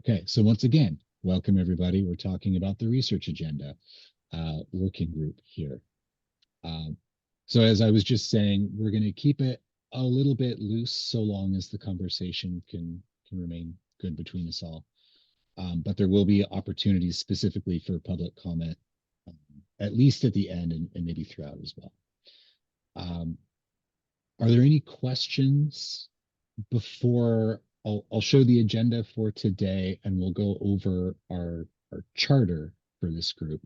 Okay, so once again, welcome everybody. We're talking about the research agenda working group here. Um, so as I was just saying, we're going to keep it a little bit loose so long as the conversation can remain good between us all. But there will be opportunities specifically for public comment, um, at least at the end and maybe throughout as well. Are there any questions before I'll show the agenda for today and we'll go over our charter for this group.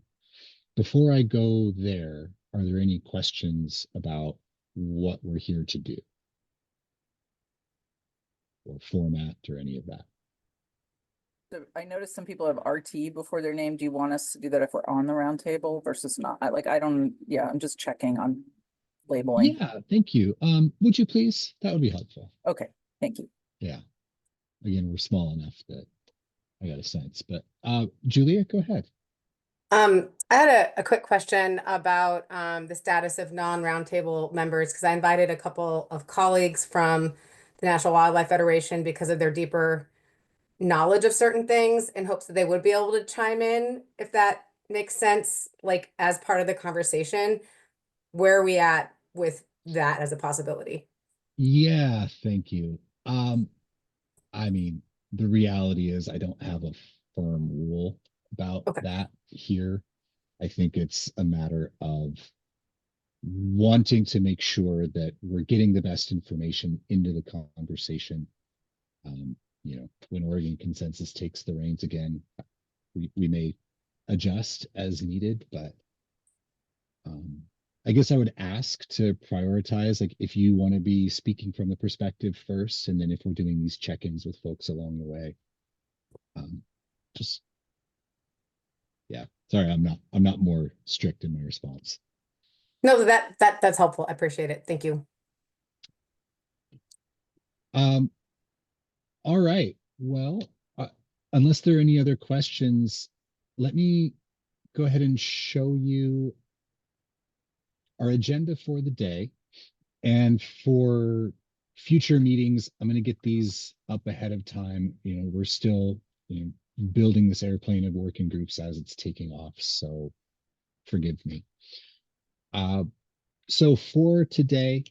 Before I go there, are there any questions about what we're here to do or format or any of that? So I noticed some people have RT before their name. Do you want us to do that if we're on the roundtable versus not? I'm just checking on labeling. Yeah, thank you. Would you please? That would be helpful. Okay, thank you. Yeah. Again, we're small enough that I got a sense, but Julia, go ahead. I had a quick question about the status of non-roundtable members because I invited a couple of colleagues from the National Wildlife Federation because of their deeper knowledge of certain things in hopes that they would be able to chime in, if that makes sense, like as part of the conversation. Where are we at with that as a possibility? Yeah, thank you. I mean, the reality is I don't have a firm rule about Okay. that here. I think it's a matter of wanting to make sure that we're getting the best information into the conversation. When Oregon consensus takes the reins again, we may adjust as needed, but I guess I would ask to prioritize, like if you want to be speaking from the perspective first, and then if we're doing these check-ins with folks along the way, just yeah. Sorry, I'm not more strict in my response. No, that's helpful. I appreciate it. Thank you. All right. Well, unless there are any other questions, let me go ahead and show you our agenda for the day. And for future meetings, I'm going to get these up ahead of time. We're still, building this airplane of working groups as it's taking off. So forgive me. So for today,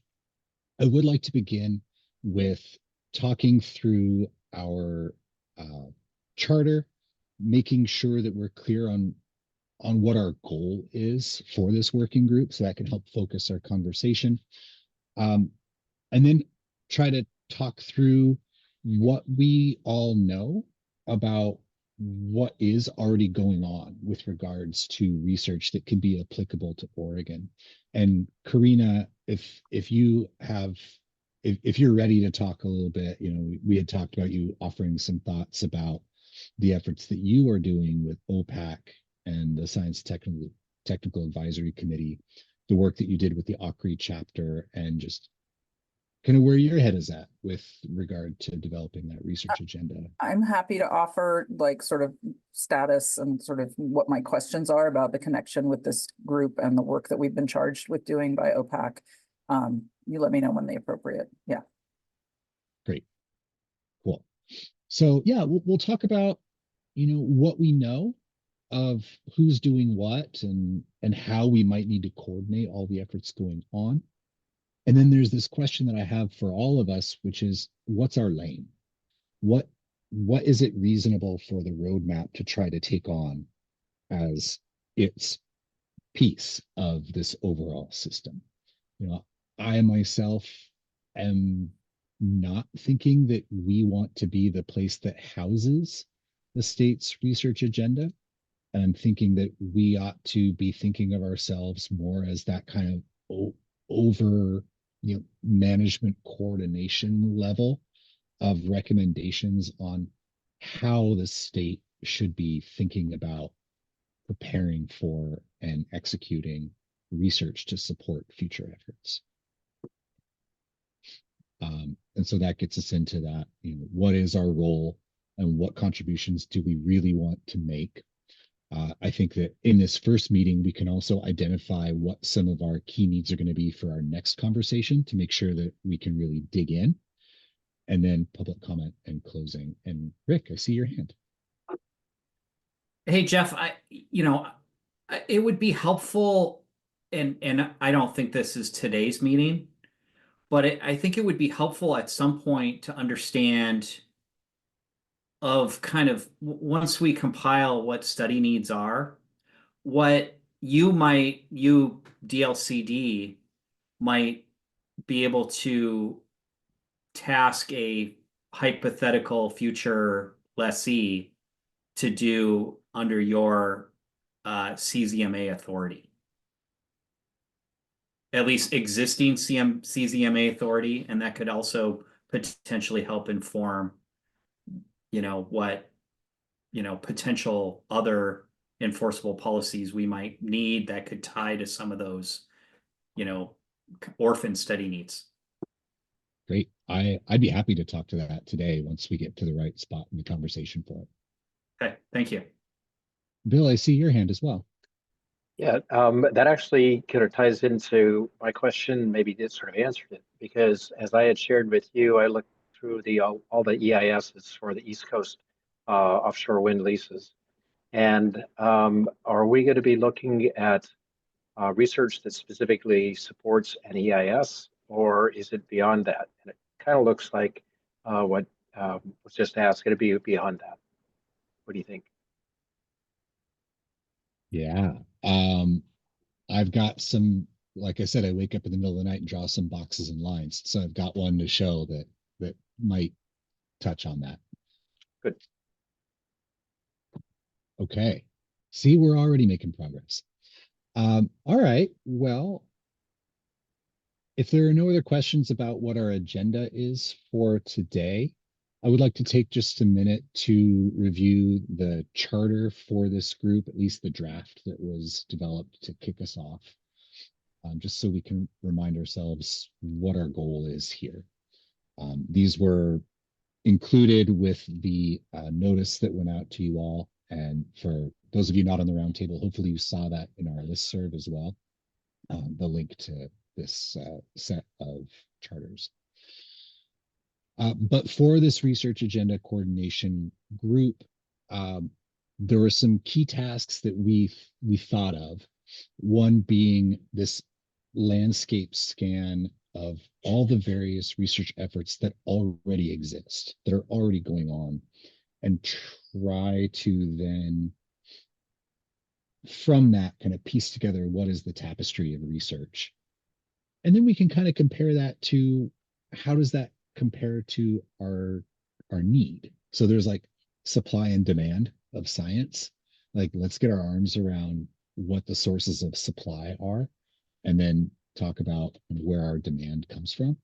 I would like to begin with talking through our charter, making sure that we're clear on what our goal is for this working group, so that can help focus our conversation. And then try to talk through what we all know about what is already going on with regards to research that could be applicable to Oregon. And Karina, if you're ready to talk a little bit, we had talked about you offering some thoughts about the efforts that you are doing with OPAC and the Science Technical Advisory Committee, the work that you did with the OCRI chapter, and just kind of where your head is at with regard to developing that research agenda. I'm happy to offer like sort of status and sort of what my questions are about the connection with this group and the work that we've been charged with doing by OPAC. You let me know when the appropriate. Yeah. Great. Cool. So yeah, we'll talk about, what we know of who's doing what and how we might need to coordinate all the efforts going on. And then there's this question that I have for all of us, which is, what's our lane? What is it reasonable for the roadmap to try to take on as its piece of this overall system? I myself am not thinking that we want to be the place that houses the state's research agenda. And I'm thinking that we ought to be thinking of ourselves more as that kind of over, management coordination level of recommendations on how the state should be thinking about preparing for and executing research to support future efforts. And so that gets us into that, what is our role and what contributions do we really want to make? I think that in this first meeting, we can also identify what some of our key needs are going to be for our next conversation to make sure that we can really dig in. And then public comment and closing. And Rick, I see your hand. Hey, Jeff, it would be helpful, and I don't think this is today's meeting, but I think it would be helpful at some point to understand of kind of once we compile what study needs are, what you DLCD might be able to task a hypothetical future lessee to do under your CZMA authority. At least existing CZMA authority, and that could also potentially help inform, what, potential other enforceable policies we might need that could tie to some of those, orphan study needs. Great. I'd be happy to talk to that today once we get to the right spot in the conversation for it. Okay, thank you. Bill, I see your hand as well. Yeah, that actually kind of ties into my question, maybe it sort of answered it, because as I had shared with you, I looked through all the EISs for the East Coast offshore wind leases. And are we going to be looking at research that specifically supports an EIS, or is it beyond that? And it kind of looks like what was just asked, going to be beyond that. What do you think? Yeah. I've got some, like I said, I wake up in the middle of the night and draw some boxes and lines. So I've got one to show that might touch on that. Good. Okay. See, we're already making progress. All right. Well, if there are no other questions about what our agenda is for today, I would like to take just a minute to review the charter for this group, at least the draft that was developed to kick us off, just so we can remind ourselves what our goal is here. These were included with the notice that went out to you all. And for those of you not on the roundtable, hopefully you saw that in our listserv as well, the link to this set of charters. But for this research agenda coordination group, there were some key tasks that we thought of. One being this landscape scan of all the various research efforts that already exist, that are already going on, and try to then, from that, kind of piece together what is the tapestry of research. And then we can kind of compare that to how does that compare to our need. So there's like supply and demand of science. Like let's get our arms around what the sources of supply are, and then talk about where our demand comes from.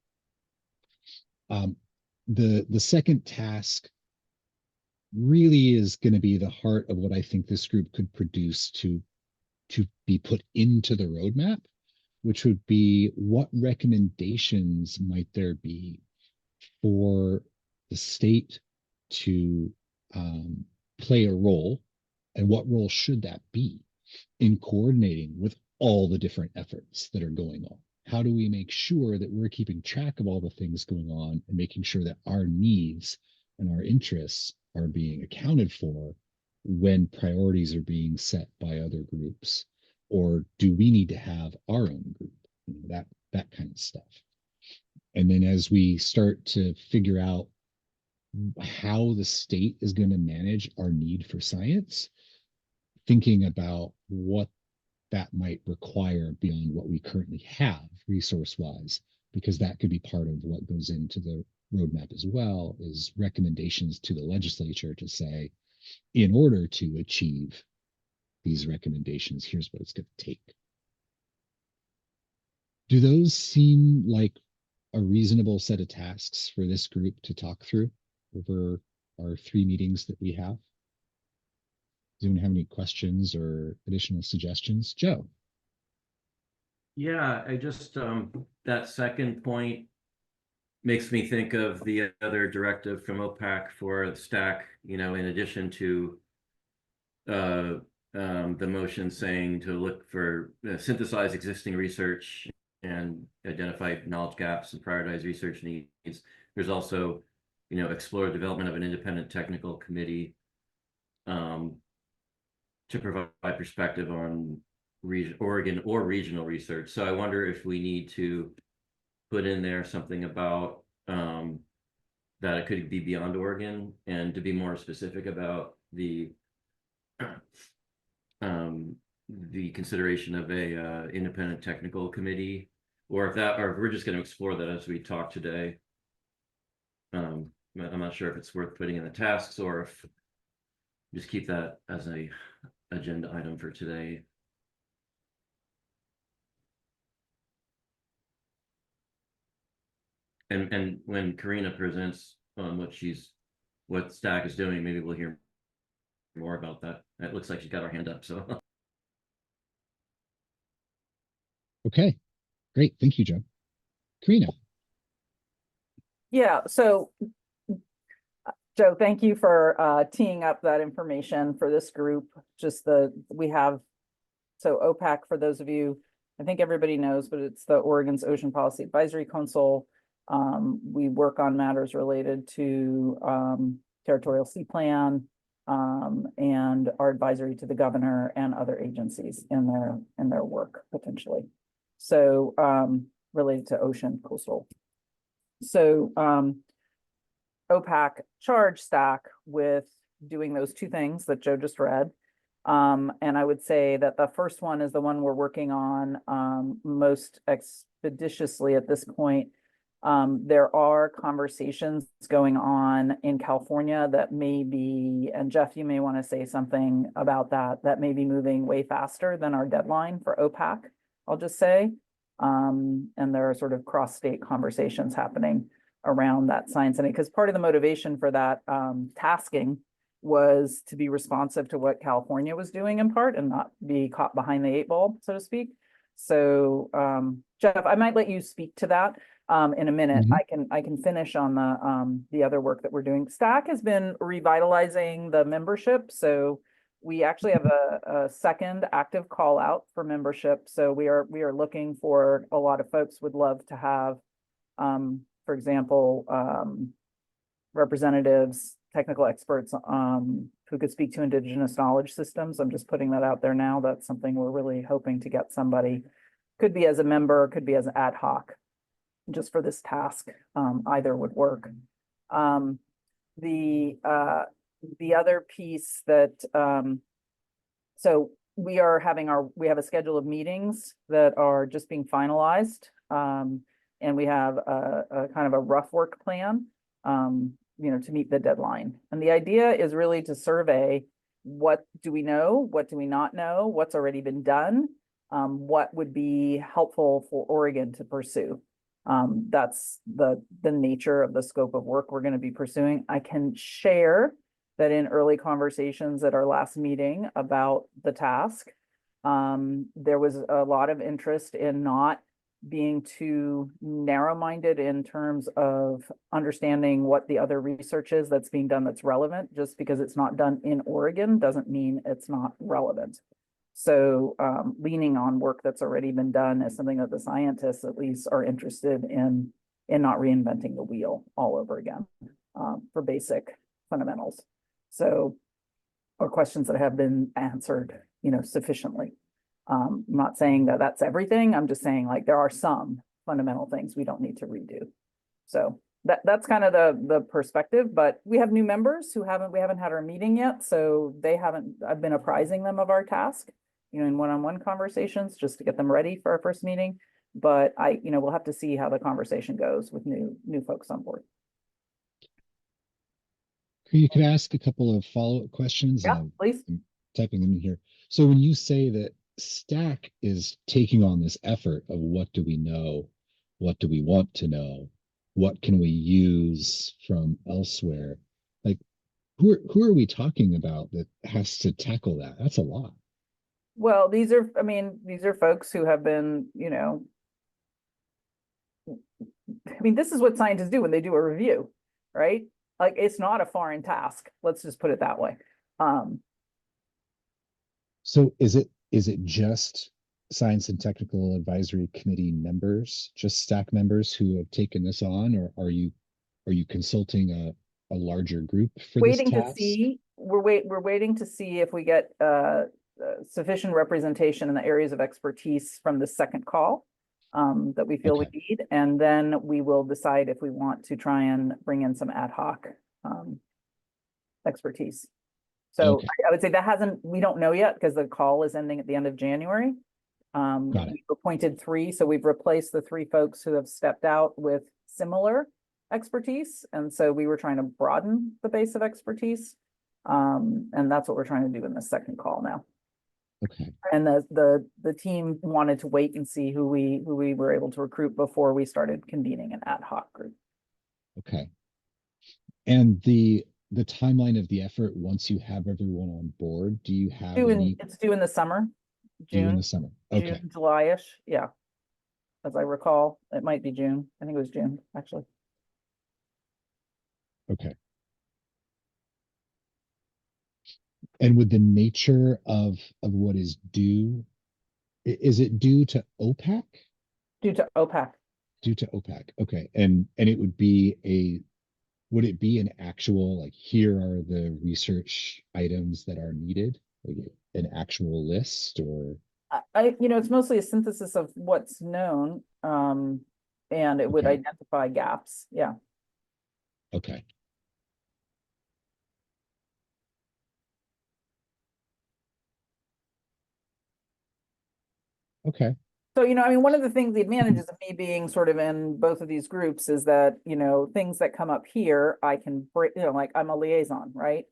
The second task really is going to be the heart of what I think this group could produce to be put into the roadmap, which would be what recommendations might there be for the state to play a role, and what role should that be in coordinating with all the different efforts that are going on? How do we make sure that we're keeping track of all the things going on and making sure that our needs and our interests are being accounted for when priorities are being set by other groups? Or do we need to have our own group? That kind of stuff. And then as we start to figure out how the state is going to manage our need for science, thinking about what that might require beyond what we currently have resource wise, because that could be part of what goes into the roadmap as well, is recommendations to the legislature to say, in order to achieve these recommendations, here's what it's going to take. Do those seem like a reasonable set of tasks for this group to talk through over our 3 meetings that we have? Does anyone have any questions or additional suggestions? Joe? Yeah, I just that second point makes me think of the other directive from OPAC for the stack, in addition to the motion saying to look for synthesize existing research and identify knowledge gaps and prioritize research needs. There's also, explore development of an independent technical committee to provide perspective on Oregon or regional research. So I wonder if we need to put in there something about that it could be beyond Oregon, and to be more specific about the consideration of a independent technical committee, or if we're just going to explore that as we talk today. I'm not sure if it's worth putting in the tasks, or if just keep that as a agenda item for today. And when Karina presents on what Stack is doing, maybe we'll hear more about that. It looks like she's got her hand up, so. Okay, great. Thank you, Joe. Karina. Yeah, so Joe, thank you for teeing up that information for this group. So OPAC, for those of you, I think everybody knows, but it's the Oregon's Ocean Policy Advisory Council. We work on matters related to territorial sea plan, and our advisory to the governor and other agencies in their work potentially. So related to ocean coastal. So OPAC charged Stack with doing those two things that Joe just read. And I would say that the first one is the one we're working on most expeditiously at this point. There are conversations going on in California that may be, and Jeff, you may want to say something about that may be moving way faster than our deadline for OPAC, I'll just say. And there are sort of cross-state conversations happening around that science. And because part of the motivation for that tasking was to be responsive to what California was doing in part and not be caught behind the eight ball, so to speak. So Jeff, I might let you speak to that in a minute. I can finish on the other work that we're doing. Stack has been revitalizing the membership. So we actually have a second active call out for membership. So we are looking for a lot of folks would love to have, for example, representatives, technical experts who could speak to indigenous knowledge systems. I'm just putting that out there now. That's something we're really hoping to get somebody, could be as a member, could be as ad hoc, just for this task. Either would work. The other piece that, so we have a schedule of meetings that are just being finalized. And we have a kind of a rough work plan, to meet the deadline. And the idea is really to survey, what do we know? What do we not know? What's already been done? What would be helpful for Oregon to pursue? That's the nature of the scope of work we're going to be pursuing. I can share that in early conversations at our last meeting about the task, there was a lot of interest in not being too narrow-minded in terms of understanding what the other research is that's being done that's relevant. Just because it's not done in Oregon doesn't mean it's not relevant. So leaning on work that's already been done is something that the scientists at least are interested in not reinventing the wheel all over again for basic fundamentals. So, or questions that have been answered, sufficiently. I'm not saying that that's everything. I'm just saying, like, there are some fundamental things we don't need to redo. So that's kind of the perspective, but we have new members we haven't had our meeting yet. So I've been apprising them of our task, in one-on-one conversations just to get them ready for our first meeting. But we'll have to see how the conversation goes with new folks on board. You could ask a couple of follow-up questions. Yeah, please. I'm typing them in here. So when you say that Stack is taking on this effort of what do we know, what do we want to know, what can we use from elsewhere, like who are we talking about that has to tackle that? That's a lot. Well, these are folks who have been, this is what scientists do when they do a review, right? Like, it's not a foreign task. Let's just put it that way. So is it just Science and Technical Advisory Committee members, just Stack members who have taken this on, or are you consulting a larger group for this task? we're waiting to see if we get sufficient representation in the areas of expertise from the second call that we feel we need, and then we will decide if we want to try and bring in some ad hoc expertise. So I would say we don't know yet because the call is ending at the end of January. Got it. We've appointed 3, so we've replaced the 3 folks who have stepped out with similar expertise. And so we were trying to broaden the base of expertise. And that's what we're trying to do in the second call now. Okay. And the team wanted to wait and see who we were able to recruit before we started convening an ad hoc group. Okay. And the timeline of the effort, once you have everyone on board, do you have It's due in the summer, due in June, the summer? Okay. June, July-ish. Yeah. As I recall, it might be June. I think it was June, actually. Okay. And with the nature of what is due, is it due to OPAC? Due to OPAC. Due to OPAC. Okay. And it would be would it be an actual, like, here are the research items that are needed, like an actual list, or? It's mostly a synthesis of what's known, and it would identify gaps. Yeah. Okay. Okay. So, I mean, one of the things, the advantages of me being sort of in both of these groups is that, things that come up here, I can bring, like I'm a liaison, right?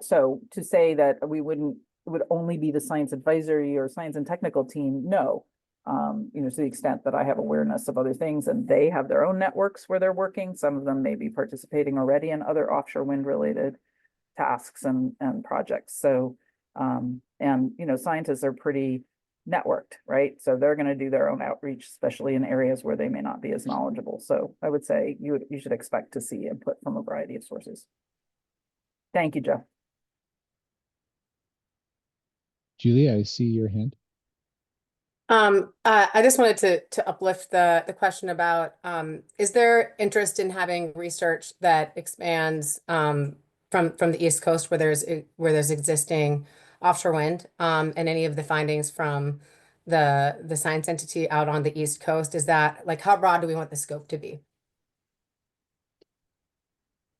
So to say that it would only be the science advisory or science and technical team, no. To the extent that I have awareness of other things and they have their own networks where they're working, some of them may be participating already in other offshore wind related tasks and projects. So, scientists are pretty networked, right? So they're going to do their own outreach, especially in areas where they may not be as knowledgeable. So I would say you should expect to see input from a variety of sources. Thank you, Joe. Julia, I see your hand. I just wanted to uplift the question about is there interest in having research that expands from the East Coast where there's existing offshore wind and any of the findings from the science entity out on the East Coast? Is that, like, how broad do we want the scope to be?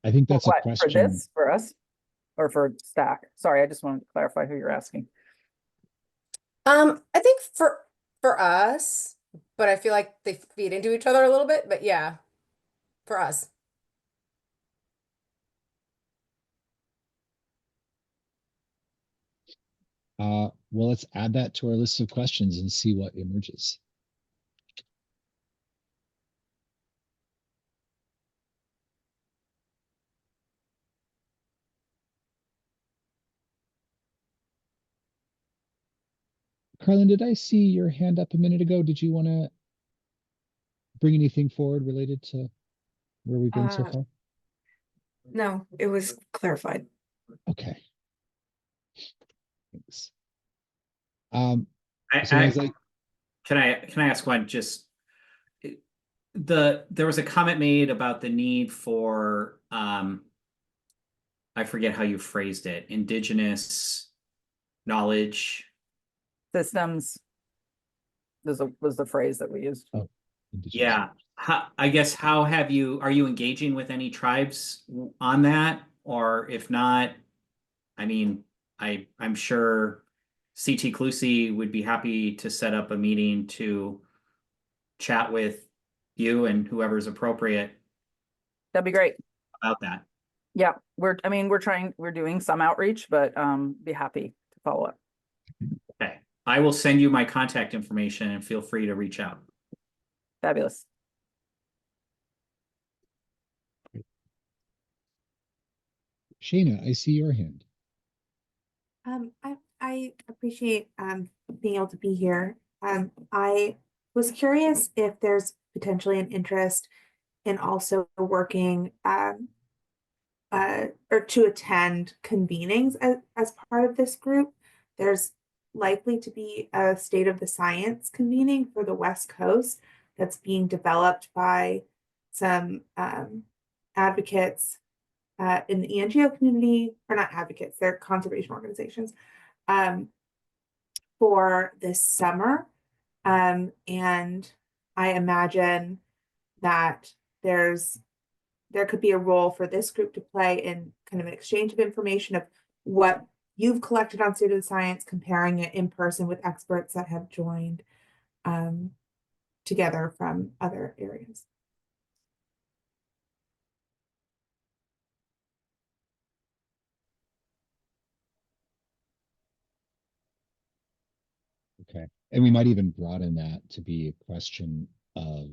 I think that's a For question. this, for us, or for Stack? Sorry, I just wanted to clarify who you're asking. I think for us, but I feel like they feed into each other a little bit, but yeah, for us. Well, let's add that to our list of questions and see what emerges. Carlin, did I see your hand up a minute ago? Did you want to bring anything forward related to where we've been so far? No, it was clarified. Okay. Thanks. Can I ask one? Just there was a comment made about the need for I forget how you phrased it, indigenous knowledge Systems was the phrase that we used. Oh, yeah. I guess are you engaging with any tribes on that? Or if not, I mean, I'm sure CT Clusi would be happy to set up a meeting to chat with you and whoever's appropriate. That'd be great. About that. Yeah, we're doing some outreach, but be happy to follow up. Okay. I will send you my contact information and feel free to reach out. Fabulous. Shayna, I see your hand. I appreciate being able to be here. I was curious if there's potentially an interest in also working or to attend convenings as part of this group. There's likely to be a state of the science convening for the West Coast that's being developed by some advocates in the ENGO community, or not advocates, they're conservation organizations, for this summer. And I imagine that there could be a role for this group to play in kind of an exchange of information of what you've collected on state of the science, comparing it in person with experts that have joined together from other areas. Okay. And we might even broaden that to be a question of,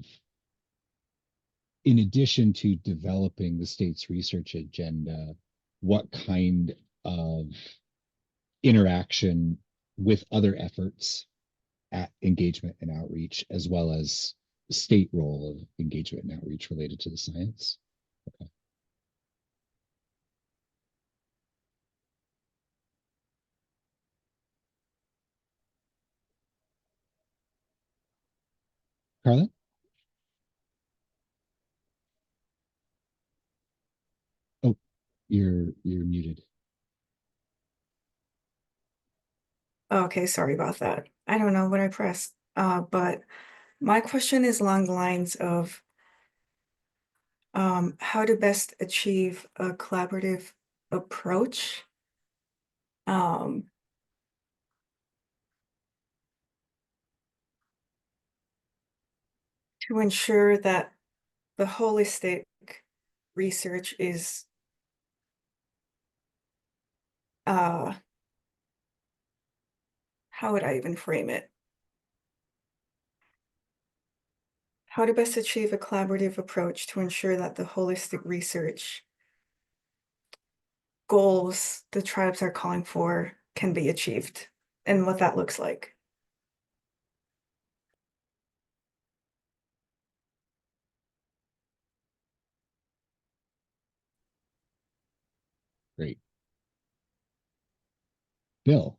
in addition to developing the state's research agenda, what kind of interaction with other efforts at engagement and outreach, as well as the state role of engagement and outreach related to the science. Okay. Carla? Oh, you're muted. Okay, sorry about that. I don't know what I pressed, but my question is along the lines of how to best achieve a collaborative approach. To ensure that the holistic research is how would I even frame it? How to best achieve a collaborative approach to ensure that the holistic research goals the tribes are calling for can be achieved, and what that looks like. Great. Bill?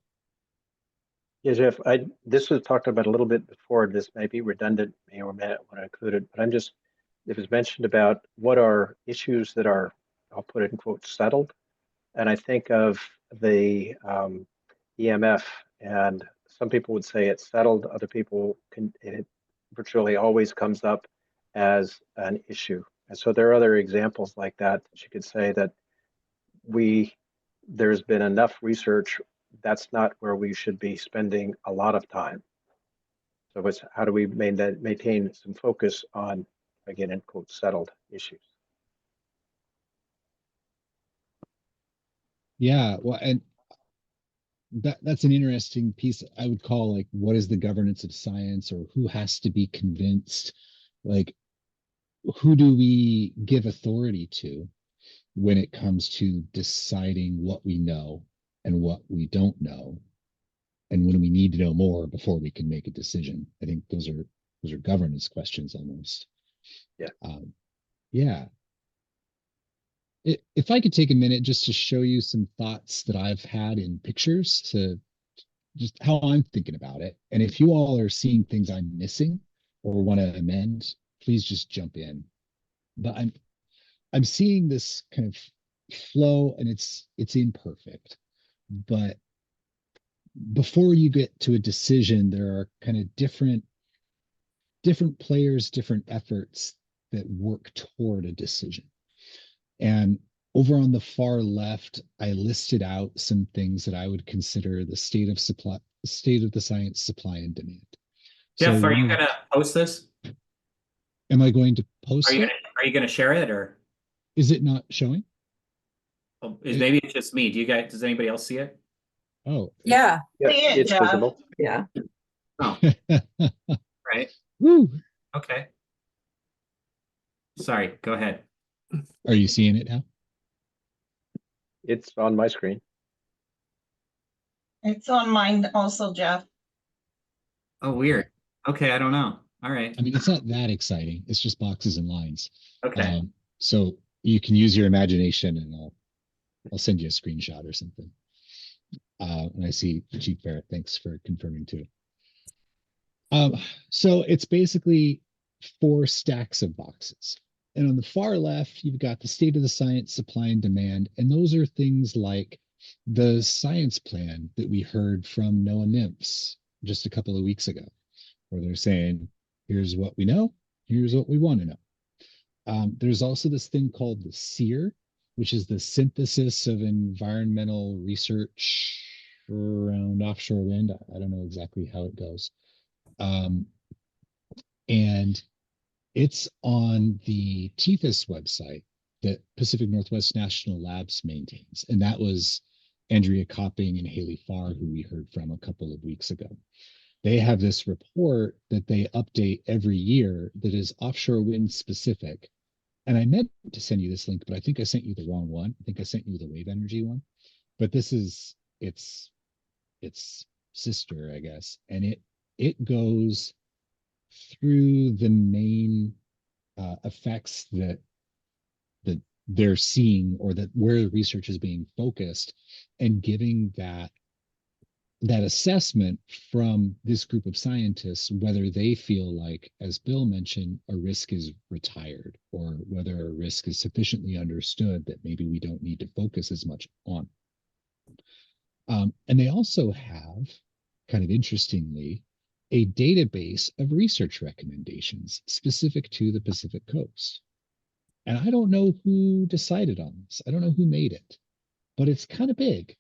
Yeah, Jeff, this was talked about a little bit before. This may be redundant, may or may not want to include it, but it was mentioned about what are issues that are, I'll put it in quotes, settled. And I think of the EMF, and some people would say it's settled. Other people it virtually always comes up as an issue. And so there are other examples like that you could say that there's been enough research. That's not where we should be spending a lot of time. So it's how do we maintain some focus on, again, in quotes, settled issues. Yeah, well, and that's an interesting piece. I would call, like, what is the governance of science, or who has to be convinced? Like, who do we give authority to when it comes to deciding what we know and what we don't know, and when we need to know more before we can make a decision? I think those are governance questions almost. Yeah. Yeah. If I could take a minute just to show you some thoughts that I've had in pictures, to just how I'm thinking about it. And if you all are seeing things I'm missing or want to amend, please just jump in. But I'm seeing this kind of flow, and it's imperfect. But before you get to a decision, there are kind of different players, different efforts that work toward a decision. And over on the far left, I listed out some things that I would consider the state of the science supply and demand. Jeff, So are you gonna post this? am I going to post it? Are you gonna share it, or Is it not showing? maybe it's just me? Does anybody else see it? Oh. Yeah. Yeah, See it, it's Jeff. visible. Yeah. Oh, right. Woo. Okay. Sorry, go ahead. Are you seeing it now? It's on my screen. It's on mine also, Jeff. Oh, weird. Okay, I don't know. All right. I mean, it's not that exciting. It's just boxes and lines. Okay. So you can use your imagination, and I'll send you a screenshot or something. And I see Chief Barrett. Thanks for confirming too. So it's basically 4 stacks of boxes. And on the far left, you've got the state of the science, supply and demand. And those are things like the science plan that we heard from NOAA NIMS just a couple of weeks ago, where they're saying, here's what we know, here's what we want to know. There's also this thing called the SEER, which is the synthesis of environmental research around offshore wind. I don't know exactly how it goes. And it's on the TEFIS website that Pacific Northwest National Labs maintains. And that was Andrea Copping and Haley Farr, who we heard from a couple of weeks ago. They have this report that they update every year that is offshore wind specific. And I meant to send you this link, but I think I sent you the wrong one. I think I sent you the wave energy one. But this is its sister, I guess. And it goes through the main effects that they're seeing, or that where research is being focused, and giving that assessment from this group of scientists, whether they feel like, as Bill mentioned, a risk is retired, or whether a risk is sufficiently understood that maybe we don't need to focus as much on. And they also have, kind of interestingly, a database of research recommendations specific to the Pacific Coast. And I don't know who decided on this. I don't know who made it, but it's kind of big.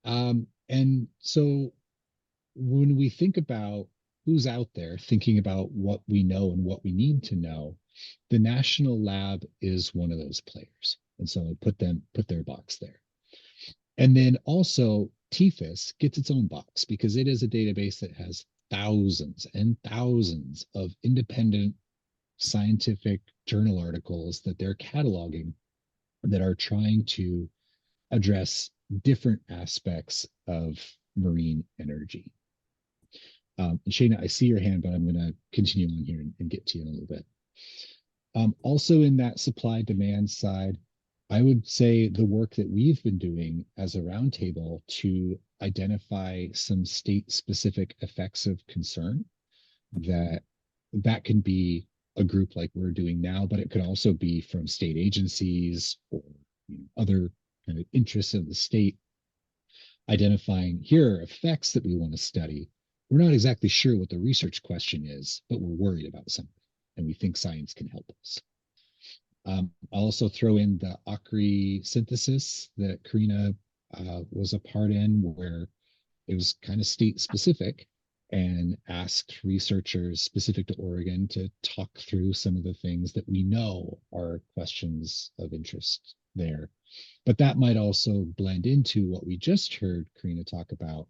And so when we think about who's out there thinking about what we know and what we need to know, the National Lab is one of those players. And so I put their box there. And then also TEFIS gets its own box because it is a database that has thousands and thousands of independent scientific journal articles that they're cataloging that are trying to address different aspects of marine energy. Shayna, I see your hand, but I'm going to continue on here and get to you in a little bit. Also in that supply demand side, I would say the work that we've been doing as a roundtable to identify some state specific effects of concern, that can be a group like we're doing now, but it could also be from state agencies or other kind of interests of the state, identifying here are effects that we want to study. We're not exactly sure what the research question is, but we're worried about something and we think science can help us. I'll also throw in the ACRI synthesis that Karina was a part in, where it was kind of state specific and asked researchers specific to Oregon to talk through some of the things that we know are questions of interest there. But that might also blend into what we just heard Karina talk about,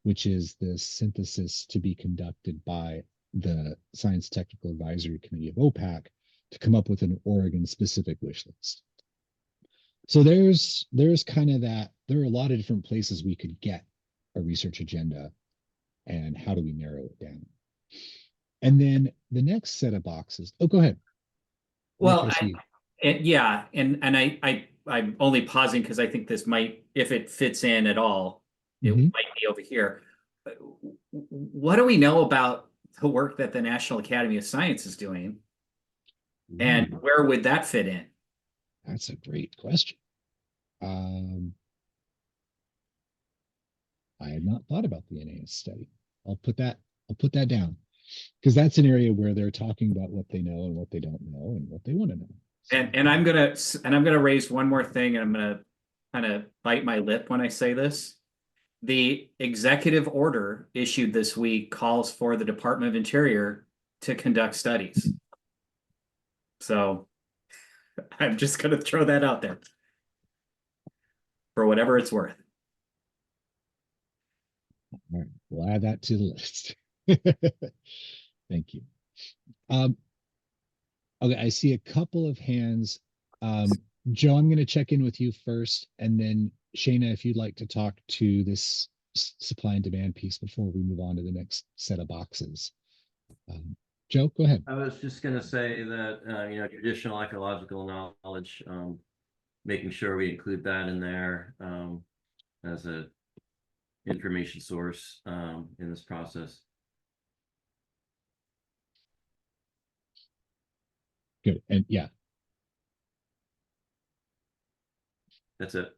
which is the synthesis to be conducted by the Science Technical Advisory Committee of OPAC to come up with an Oregon specific wish list. So there's kind of that, there are a lot of different places we could get a research agenda, and how do we narrow it down? And then the next set of boxes. Oh, go ahead. Well, I'm only pausing because I think this might, if it fits in at all, it might be over here. What do we know about the work that the National Academy of Science is doing? And where would that fit in? That's a great question. I had not thought about the NAS study. I'll put that down, because that's an area where they're talking about what they know and what they don't know and what they want to know. So. And I'm gonna raise one more thing, and I'm gonna kind of bite my lip when I say this. The executive order issued this week calls for the Department of Interior to conduct studies. So I'm just going to throw that out there for whatever it's worth. All right, we'll add that to the list. Thank you. Okay, I see a couple of hands. Joe, I'm going to check in with you first, and then Shayna, if you'd like to talk to this supply and demand piece before we move on to the next set of boxes. Joe, go ahead. I was just going to say that, traditional ecological knowledge, making sure we include that in there as a information source in this process. Good. And yeah, That's it.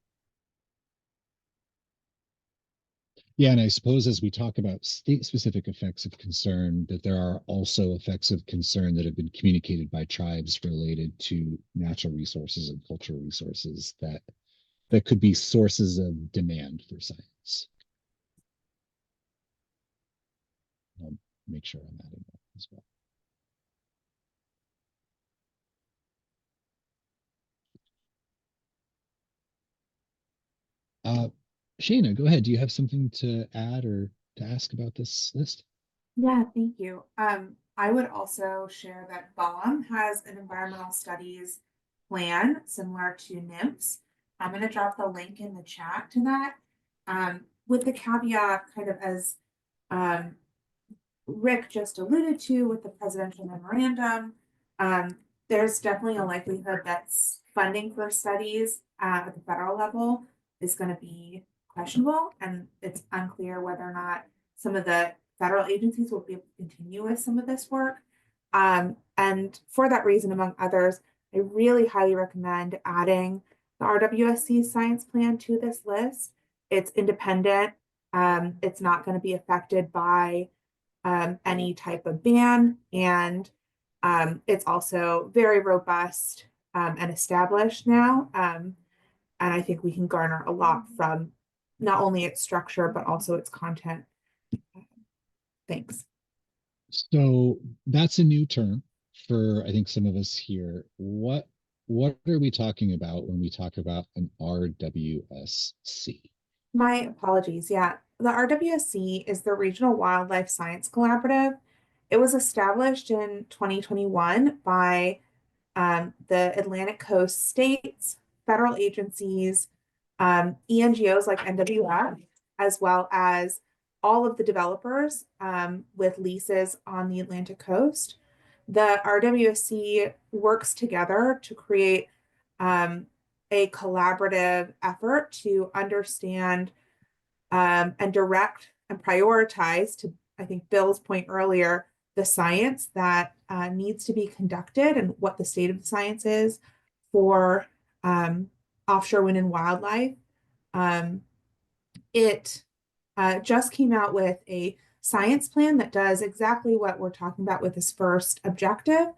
Yeah, and I suppose as we talk about state-specific effects of concern, that there are also effects of concern that have been communicated by tribes related to natural resources and cultural resources that could be sources of demand for science. I'll make sure I'm adding that as well. Shayna, go ahead. Do you have something to add or to ask about this list? Yeah, thank you. I would also share that BOM has an environmental studies plan similar to NIMS. I'm going to drop the link in the chat to that. With the caveat, kind of as Rick just alluded to with the presidential memorandum, there's definitely a likelihood that funding for studies at the federal level is going to be questionable, and it's unclear whether or not some of the federal agencies will be able to continue with some of this work. And for that reason, among others, I really highly recommend adding the RWSC science plan to this list. It's independent. It's not going to be affected by any type of ban, and it's also very robust and established now. And I think we can garner a lot from not only its structure, but also its content. Thanks. So that's a new term for, I think, some of us here. What are we talking about when we talk about an RWSC? My apologies. Yeah, the RWSC is the Regional Wildlife Science Collaborative. It was established in 2021 by the Atlantic Coast states, federal agencies, ENGOs like NWF, as well as all of the developers with leases on the Atlantic Coast. The RWSC works together to create a collaborative effort to understand and direct and prioritize, to I think Bill's point earlier, the science that needs to be conducted and what the state of the science is for offshore wind and wildlife. It just came out with a science plan that does exactly what we're talking about with this first objective,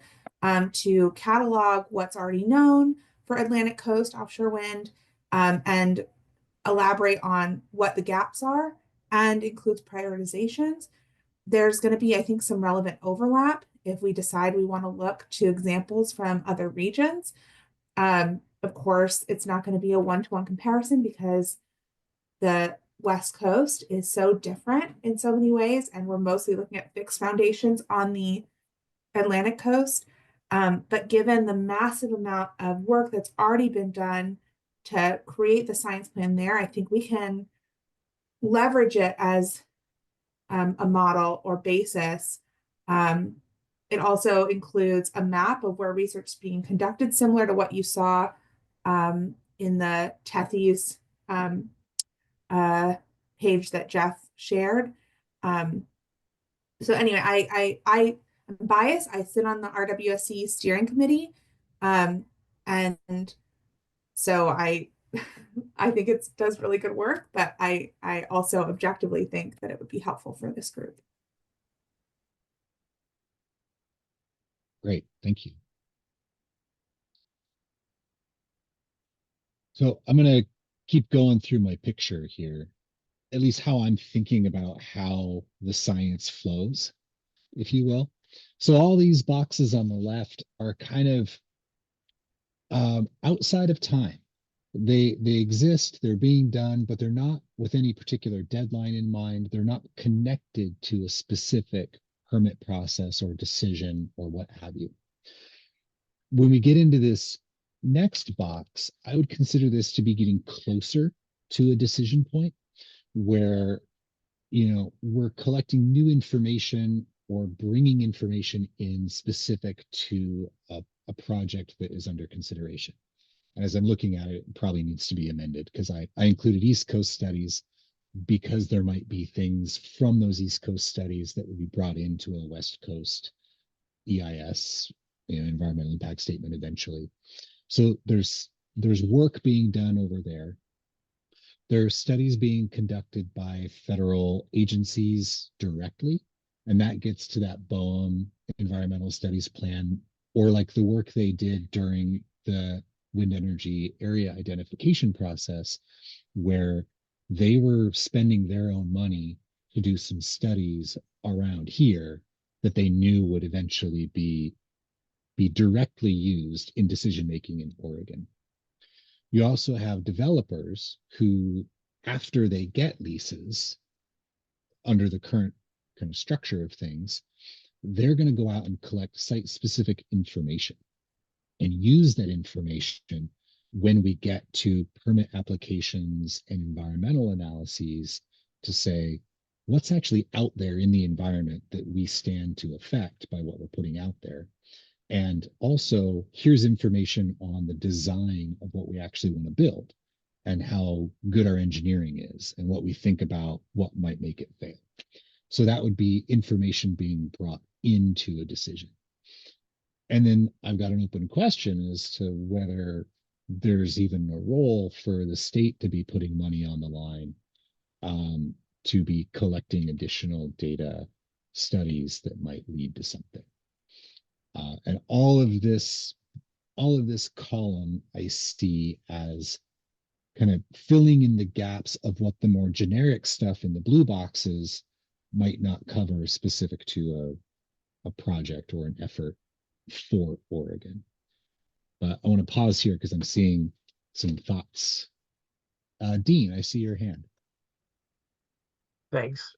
to catalog what's already known for Atlantic coast offshore wind, and elaborate on what the gaps are, and includes prioritizations. There's going to be, I think, some relevant overlap if we decide we want to look to examples from other regions. Of course, it's not going to be a one-to-one comparison because the West Coast is so different in so many ways, and we're mostly looking at fixed foundations on the Atlantic coast. But given the massive amount of work that's already been done to create the science plan there, I think we can leverage it as a model or basis. It also includes a map of where research is being conducted, similar to what you saw in the Tethys page that Jeff shared. So anyway, I'm biased. I sit on the RWSC steering committee, and so I think it does really good work, but I also objectively think that it would be helpful for this group. Great, thank you. So I'm going to keep going through my picture here, at least how I'm thinking about how the science flows, if you will. So all these boxes on the left are kind of outside of time. They exist, they're being done, but they're not with any particular deadline in mind. They're not connected to a specific permit process or decision or what have you. When we get into this next box, I would consider this to be getting closer to a decision point where, we're collecting new information or bringing information in specific to a project that is under consideration. And as I'm looking at it, it probably needs to be amended because I included East Coast studies because there might be things from those East Coast studies that would be brought into a West Coast EIS, environmental impact statement eventually. So there's there's work being done over there. There are studies being conducted by federal agencies directly, and that gets to that BOEM environmental studies plan, or like the work they did during the wind energy area identification process, where they were spending their own money to do some studies around here that they knew would eventually be directly used in decision making in Oregon. You also have developers who, after they get leases under the current kind of structure of things, they're going to go out and collect site specific information and use that information when we get to permit applications and environmental analyses to say, what's actually out there in the environment that we stand to affect by what we're putting out there. And also, here's information on the design of what we actually want to build and how good our engineering is and what we think about what might make it fail. So that would be information being brought into a decision. And then I've got an open question as to whether there's even a role for the state to be putting money on the line, to be collecting additional data studies that might lead to something. And all of this column I see as kind of filling in the gaps of what the more generic stuff in the blue boxes might not cover specific to a project or an effort for Oregon. But I want to pause here because I'm seeing some thoughts. Dean, I see your hand. Thanks.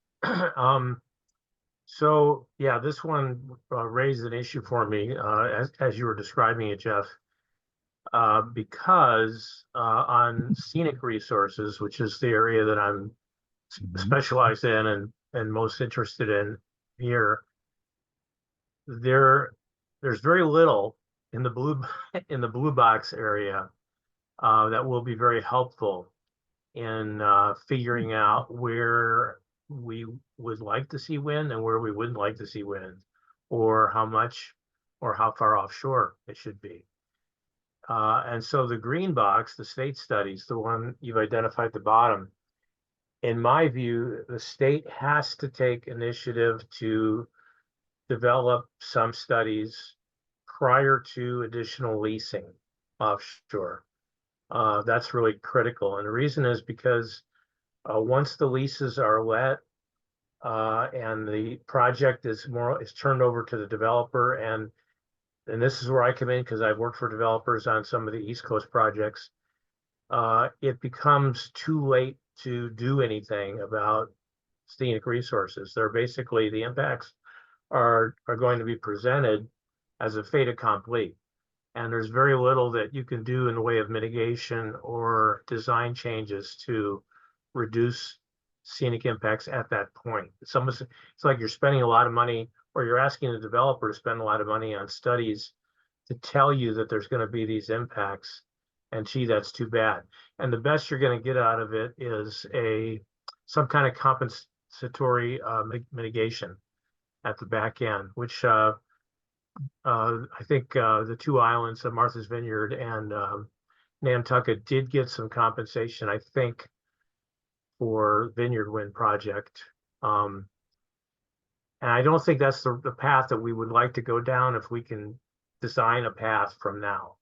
So yeah, this one raised an issue for me as you were describing it, Jeff, because on scenic resources, which is the area that I'm specialized in and most interested in here, there's very little in the blue box area that will be very helpful in figuring out where we would like to see wind and where we wouldn't like to see wind, or how much or how far offshore it should be. And so the green box, the state studies, the one you've identified at the bottom, in my view, the state has to take initiative to develop some studies prior to additional leasing offshore. That's really critical. And the reason is because once the leases are let and the project is turned over to the developer, and this is where I come in because I've worked for developers on some of the East Coast projects, it becomes too late to do anything about scenic resources. They're basically, the impacts are going to be presented as a fait accompli. And there's very little that you can do in the way of mitigation or design changes to reduce scenic impacts at that point. It's like you're spending a lot of money, or you're asking the developer to spend a lot of money on studies to tell you that there's going to be these impacts. And gee, that's too bad. And the best you're going to get out of it is some kind of compensatory mitigation at the back end, which I think the two islands of Martha's Vineyard and Nantucket did get some compensation, I think, for Vineyard Wind project. And I don't think that's the path that we would like to go down if we can design a path from now,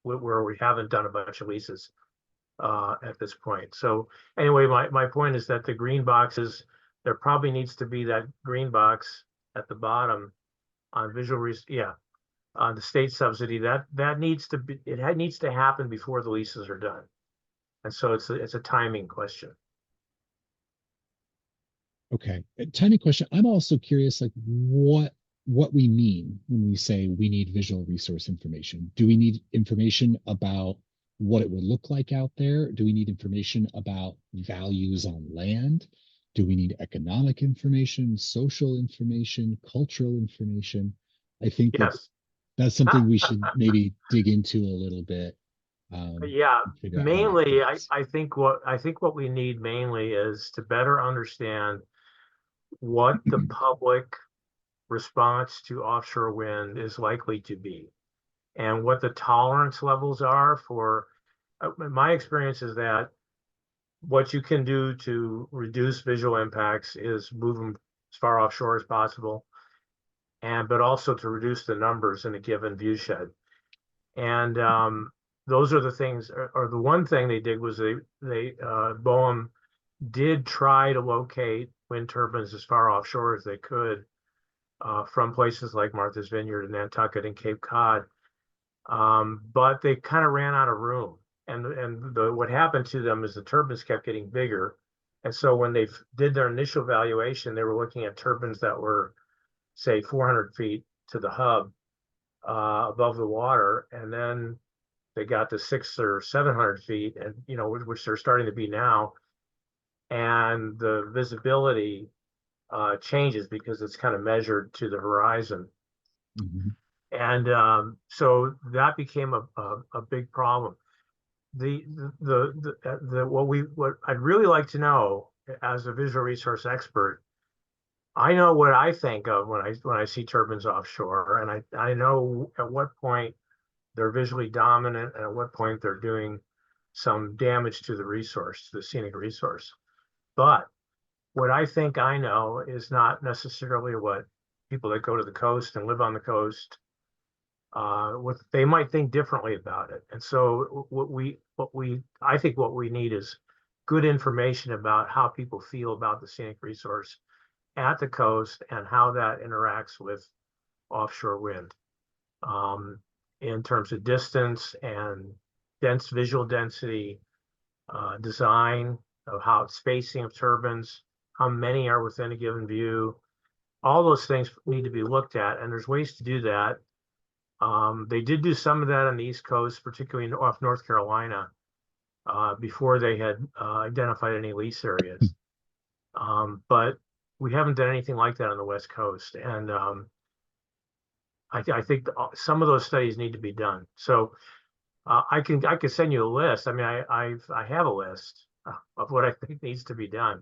where we haven't done a bunch of leases at this point. So anyway, my point is that the green boxes, there probably needs to be that green box at the bottom on on the state subsidy. That needs to be, it needs to happen before the leases are done. And so it's a timing question. Okay, tiny question. I'm also curious, like what we mean when we say we need visual resource information. Do we need information about what it would look like out there? Do we need information about values on land? Do we need economic information, social information, cultural information? I think that's something we should maybe dig into a little bit. Mainly, I think what we need mainly is to better understand what the public response to offshore wind is likely to be, and what the tolerance levels are for my experience is that what you can do to reduce visual impacts is move them as far offshore as possible, but also to reduce the numbers in a given view shed. And those are the things, or the one thing they did was BOEM did try to locate wind turbines as far offshore as they could from places like Martha's Vineyard and Nantucket and Cape Cod. But they kind of ran out of room. And what happened to them is the turbines kept getting bigger. And so when they did their initial valuation, they were looking at turbines that were, say, 400 feet to the hub above the water. And then they got to 600 or 700 feet, and which they're starting to be now. And the visibility changes because it's kind of measured to the horizon. Mm-hmm. And so that became a big problem. What I'd really like to know as a visual resource expert, I know what I think of when I see turbines offshore, and I know at what point they're visually dominant and at what point they're doing some damage to the resource, to the scenic resource. But what I think I know is not necessarily what people that go to the coast and live on the coast, what they might think differently about it. And so I think what we need is good information about how people feel about the scenic resource at the coast and how that interacts with offshore wind, in terms of distance and visual density, design of how spacing of turbines, how many are within a given view. All those things need to be looked at, and there's ways to do that. They did do some of that on the East Coast, particularly off North Carolina, before they had identified any lease areas. But we haven't done anything like that on the West Coast, and I think some of those studies need to be done. So I can send you a list. I mean, I have a list of what I think needs to be done.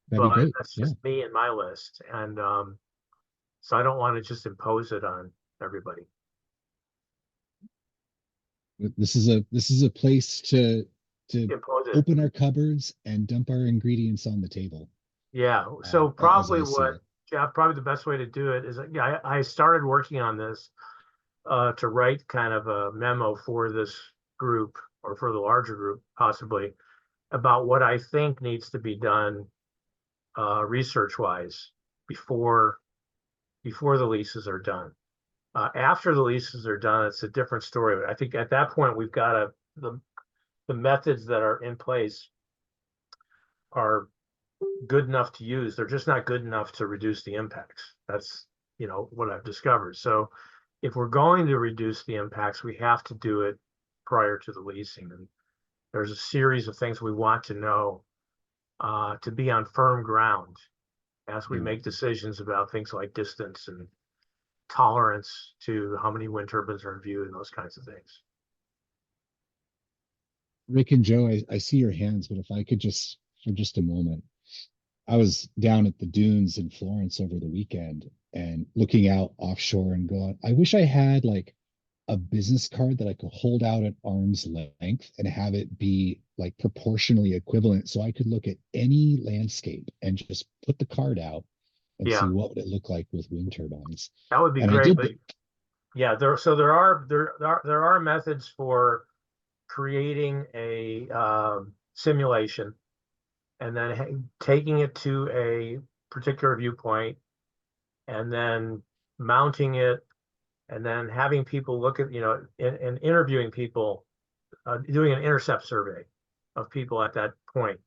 That'd be great. That's just me and my list, and so I don't want to just impose it on everybody. This is a place to Impose it. open our cupboards and dump our ingredients on the table. Yeah. So probably Jeff, probably the best way to do it is, I started working on this to write kind of a memo for this group, or for the larger group possibly, about what I think needs to be done research-wise before the leases are done. After the leases are done, it's a different story. I think at that point we've got the methods that are in place are good enough to use. They're just not good enough to reduce the impacts. That's what I've discovered. So if we're going to reduce the impacts, we have to do it prior to the leasing. And there's a series of things we want to know to be on firm ground as we make decisions about things like distance and tolerance to how many wind turbines are in view and those kinds of things. Rick and Joe, I see your hands, but if I could just, for just a moment, I was down at the dunes in Florence over the weekend and looking out offshore and going, I wish I had like a business card that I could hold out at arm's length and have it be like proportionally equivalent, so I could look at any landscape and just put the card out and see what would it look like with wind turbines. That would be and great. But there are methods for creating a simulation and then taking it to a particular viewpoint and then mounting it and then having people look at, and interviewing people, doing an intercept survey of people at that point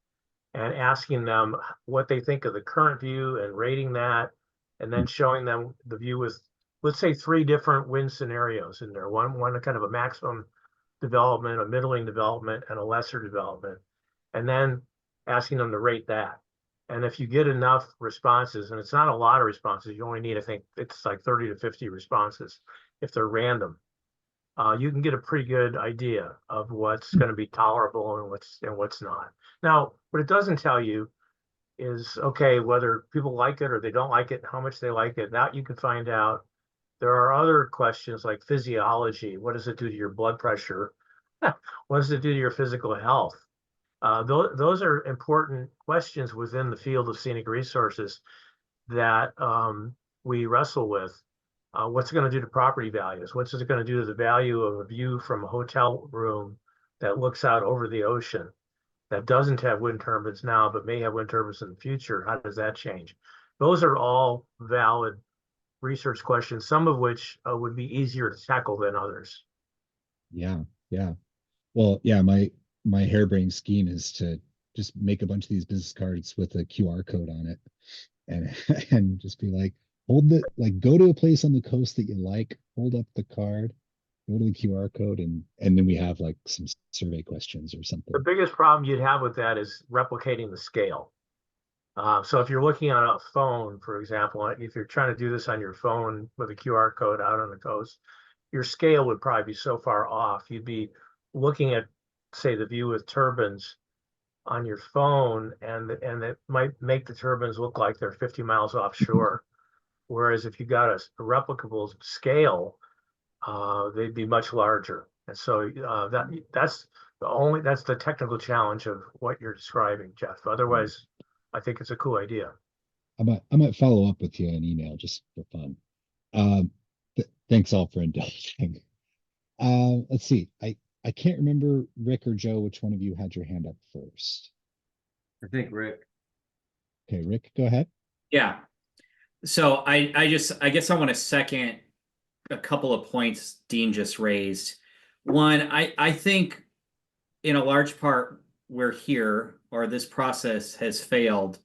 and asking them what they think of the current view and rating that, and then showing them the view with, let's say, 3 different wind scenarios in there. One kind of a maximum development, a middling development, and a lesser development, and then asking them to rate that. And if you get enough responses, and it's not a lot of responses, you only need, I think it's like 30 to 50 responses if they're random, you can get a pretty good idea of what's going to be tolerable and what's not. Now, what it doesn't tell you is, okay, whether people like it or they don't like it, how much they like it. That you can find out. There are other questions like physiology. What does it do to your blood pressure What does it do to your physical health? Those are important questions within the field of scenic resources that we wrestle with. What's it going to do to property values? What's it going to do to the value of a view from a hotel room that looks out over the ocean that doesn't have wind turbines now, but may have wind turbines in the future? How does that change? Those are all valid research questions, some of which would be easier to tackle than others. Yeah, yeah. Well, yeah, my harebrained scheme is to just make a bunch of these business cards with a QR code on it and and just be like, go to a place on the coast that you like, hold up the card, go to the QR code, and then we have like some survey questions or The something. biggest problem you'd have with that is replicating the scale. So if you're looking at a phone, for example, if you're trying to do this on your phone with a QR code out on the coast, your scale would probably be so far off. You'd be looking at, say, the view with turbines on your phone, and it might make the turbines look like they're 50 miles offshore. Whereas if you got a replicable scale, they'd be much larger. And so that's the technical challenge of what you're describing, Jeff. Otherwise, I think it's a cool idea. I might follow up with you in email just for fun. Um, Thanks all for indulging. Let's see. I can't remember Rick or Joe, which one of you had your hand up first. I think Rick. Okay, Rick, go ahead. Yeah. So I guess I want to second a couple of points Dean just raised. One, I think in a large part we're here, or this process has failed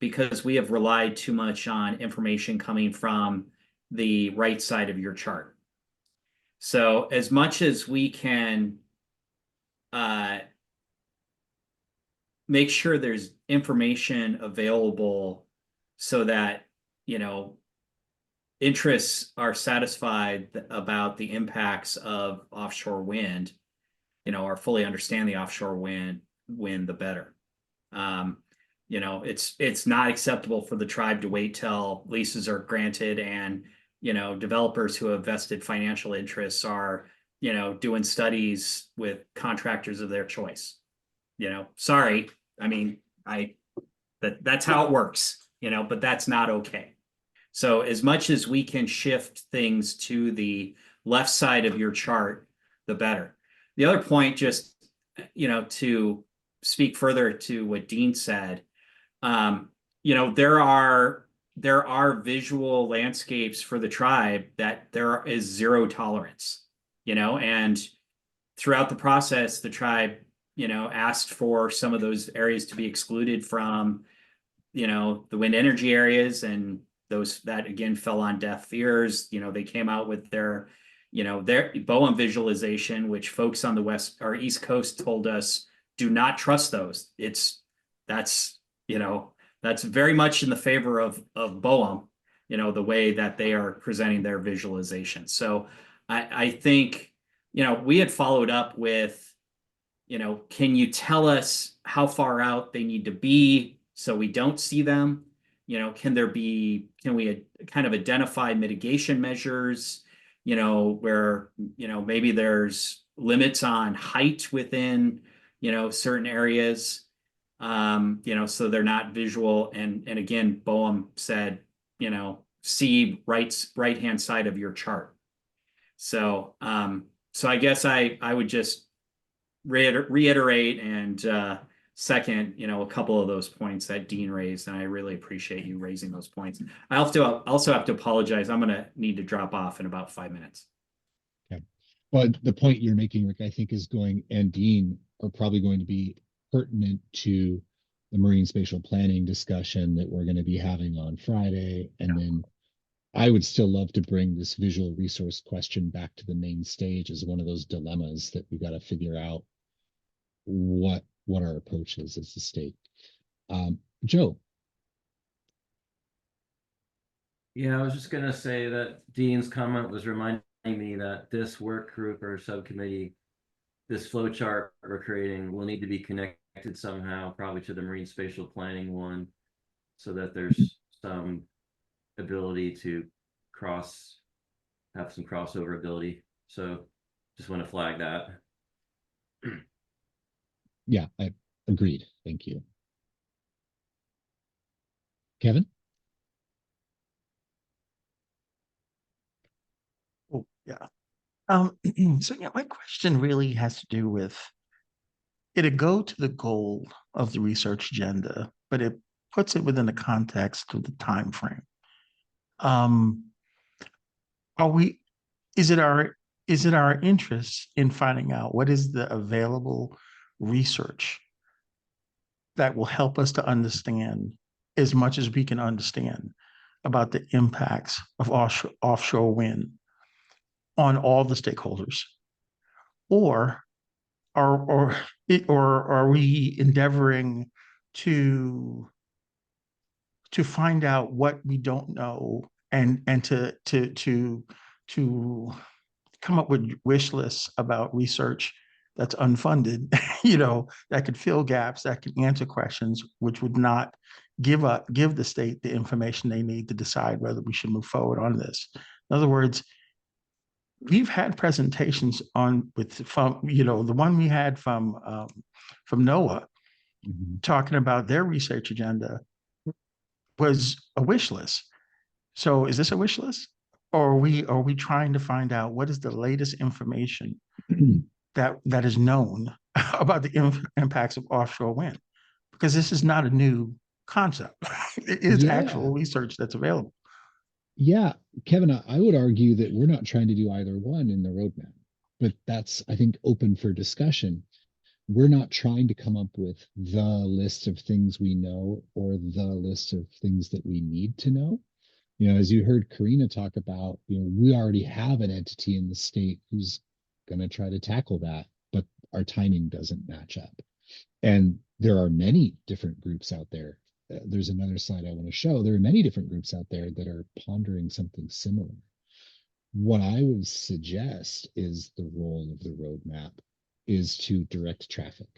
because we have relied too much on information coming from the right side of your chart. So as much as we can make sure there's information available so that, interests are satisfied about the impacts of offshore wind, or fully understand the offshore wind, the better. It's not acceptable for the tribe to wait till leases are granted and, developers who have vested financial interests are, doing studies with contractors of their choice. Sorry. I mean, that's how it works, but that's not okay. So as much as we can shift things to the left side of your chart, the better. The other point, just, to speak further to what Dean said, there are visual landscapes for the tribe that there is zero tolerance, and throughout the process, the tribe, asked for some of those areas to be excluded from, the wind energy areas, and those that again fell on deaf ears. They came out with their BOEM visualization, which folks on the west or east coast told us do not trust those. That's very much in the favor of BOEM, the way that they are presenting their visualization. So I think, we had followed up with, can you tell us how far out they need to be so we don't see them? Can we kind of identify mitigation measures, where, maybe there's limits on height within, certain areas, so they're not visual. And again, BOEM said, see right-hand side of your chart. So, I guess I would just reiterate and second, a couple of those points that Dean raised, and I really appreciate you raising those points. I also have to apologize. I'm going to need to drop off in about 5 minutes. Okay. But the point you're making, Rick, I think is going, and Dean are probably going to be pertinent to the marine spatial planning discussion that we're going to be having on Friday. And then I would still love to bring this visual resource question back to the main stage as one of those dilemmas that we got to figure out what our approach is as a state. Joe. Yeah, I was just gonna say that Dean's comment was reminding me that this work group or subcommittee, this flow chart we're creating will need to be connected somehow, probably to the marine spatial planning one, so that there's some ability to have some crossover ability. So just want to flag that. Yeah, I agreed. Thank you. Kevin? Oh, yeah. So yeah, my question really has to do with it'll go to the goal of the research agenda, but it puts it within the context of the time frame. Um, are we is it our interest in finding out what is the available research that will help us to understand as much as we can understand about the impacts of offshore wind on all the stakeholders? Or or are we endeavoring to find out what we don't know and to come up with wish lists about research that's unfunded, that could fill gaps, that could answer questions, which would not give the state the information they need to decide whether we should move forward on this. In other words, we've had presentations from the one we had from NOAA talking about their research agenda was a wish list. So is this a wish list? Or are we trying to find out what is the latest information that is known about the impacts of offshore wind? Because this is not a new concept. It is actual research that's available. Yeah, Kevin, I would argue that we're not trying to do either one in the roadmap, but that's, I think, open for discussion. We're not trying to come up with the list of things we know or the list of things that we need to know. As you heard Karina talk about, we already have an entity in the state who's going to try to tackle that, but our timing doesn't match up. And there are many different groups out there. There's another slide I want to show. There are many different groups out there that are pondering something similar. What I would suggest is the role of the roadmap is to direct traffic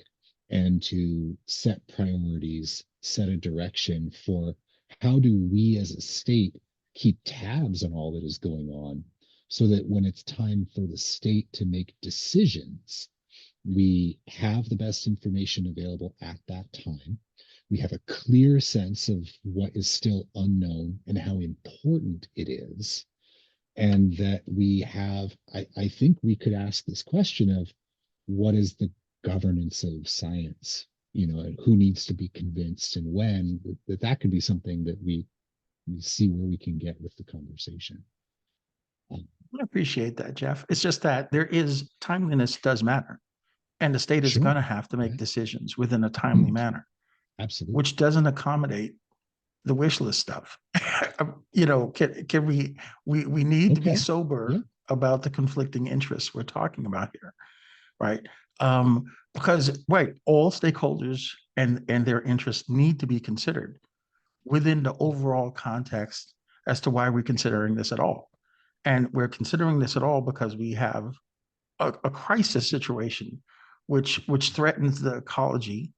and to set priorities, set a direction for how do we as a state keep tabs on all that is going on so that when it's time for the state to make decisions, we have the best information available at that time. We have a clear sense of what is still unknown and how important it is. And that we have, I think we could ask this question of what is the governance of science, and who needs to be convinced and when, that could be something that we see where we can get with the conversation. I appreciate that, Jeff. It's just that timeliness does matter. And the state is going to have to make decisions within a timely manner. Absolutely. Which doesn't accommodate the wish list stuff. Can we need to be sober about the conflicting interests we're talking about here, right? Because all stakeholders and their interests need to be considered within the overall context as to why we're considering this at all. And we're considering this at all because we have a crisis situation which threatens the ecology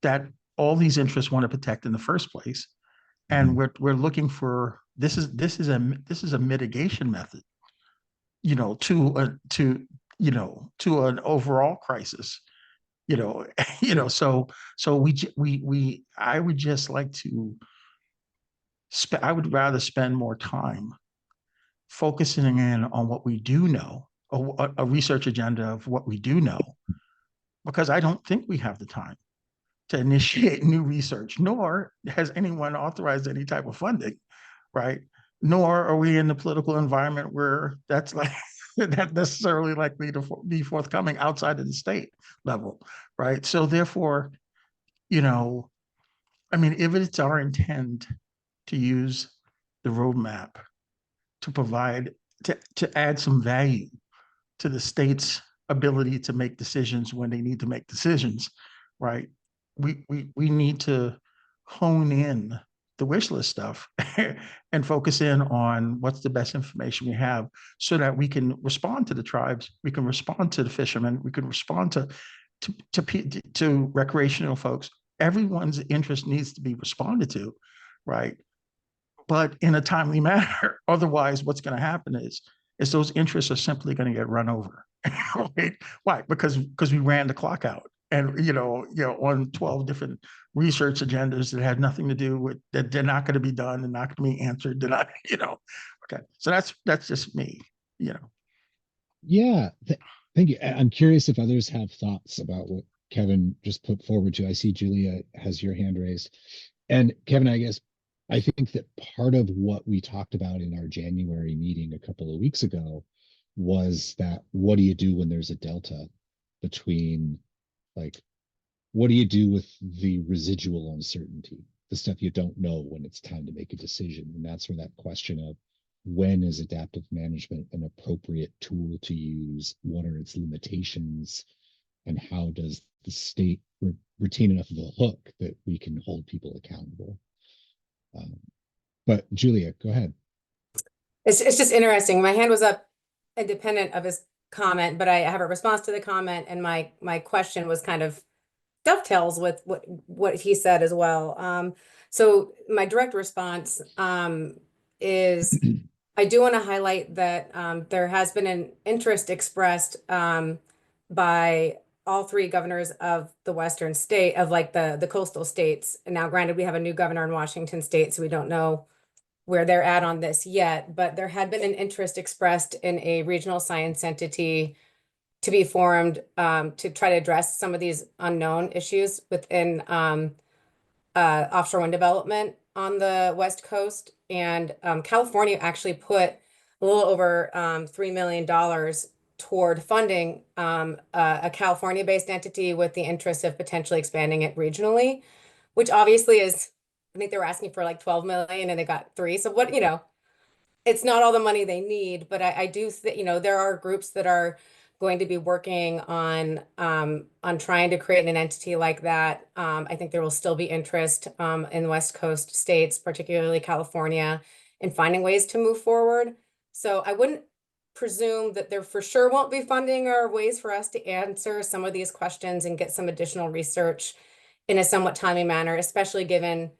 that all these interests want to protect in the first place. And we're looking for this is a mitigation method, to an overall crisis, so I would just like to I would rather spend more time focusing in on what we do know, a research agenda of what we do know, because I don't think we have the time to initiate new research, nor has anyone authorized any type of funding, right? Nor are we in the political environment where that's that necessarily likely to be forthcoming outside of the state level, right? So therefore, if it's our intent to use the roadmap to provide, to add some value to the state's ability to make decisions when they need to make decisions, right? We need to hone in the wish list stuff and focus in on what's the best information we have so that we can respond to the tribes, we can respond to the fishermen, we can respond to recreational folks. Everyone's interest needs to be responded to, right? But in a timely manner. Otherwise, what's going to happen is those interests are simply going to get run over. Right? Why? Because we ran the clock out, and on 12 different research agendas that had nothing to do with that. They're not going to be done and not going to be answered. They're not, Okay, so that's just me. Yeah, thank you. I'm curious if others have thoughts about what Kevin just put forward to. I see Julia has your hand raised. And Kevin, I guess I think that part of what we talked about in our January meeting a couple of weeks ago was that what do you do when there's a delta between, like, what do you do with the residual uncertainty, the stuff you don't know when it's time to make a decision? And that's where that question of when is adaptive management an appropriate tool to use? What are its limitations? And how does the state retain enough of a hook that we can hold people accountable? But Julia, go ahead. It's just interesting. My hand was up independent of his comment, but I have a response to the comment, and my question was kind of dovetails with what he said as well. So my direct response is I do want to highlight that there has been an interest expressed by all three governors of the Western state, of like the coastal states. And now, granted, we have a new governor in Washington state, so we don't know where they're at on this yet, but there had been an interest expressed in a regional science entity to be formed to try to address some of these unknown issues within offshore wind development on the West Coast. And California actually put a little over $3 million toward funding a California-based entity with the interest of potentially expanding it regionally, which obviously is, I think they were asking for like 12 million and they got 3. So what, it's not all the money they need, but I do think, there are groups that are going to be working on trying to create an entity like that. I think there will still be interest in West Coast states, particularly California, in finding ways to move forward. So I wouldn't presume that there for sure won't be funding or ways for us to answer some of these questions and get some additional research in a somewhat timely manner, especially given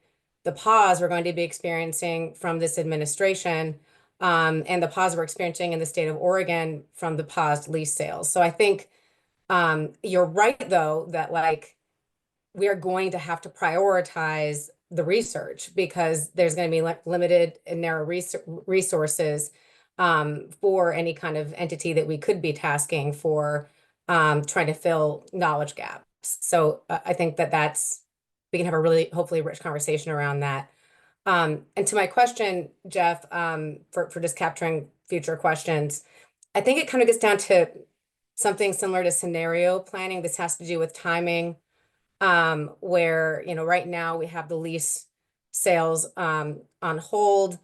the pause we're going to be experiencing from this administration. And the pause we're experiencing in the state of Oregon from the paused lease sales. So I think you're right, though, that like we are going to have to prioritize the research because there's going to be limited and narrow resources for any kind of entity that we could be tasking for trying to fill knowledge gaps. So I think we can have a really hopefully rich conversation around that. And to my question, Jeff, for just capturing future questions, I think it kind of gets down to something similar to scenario planning. This has to do with timing, where, right now we have the lease sales on hold.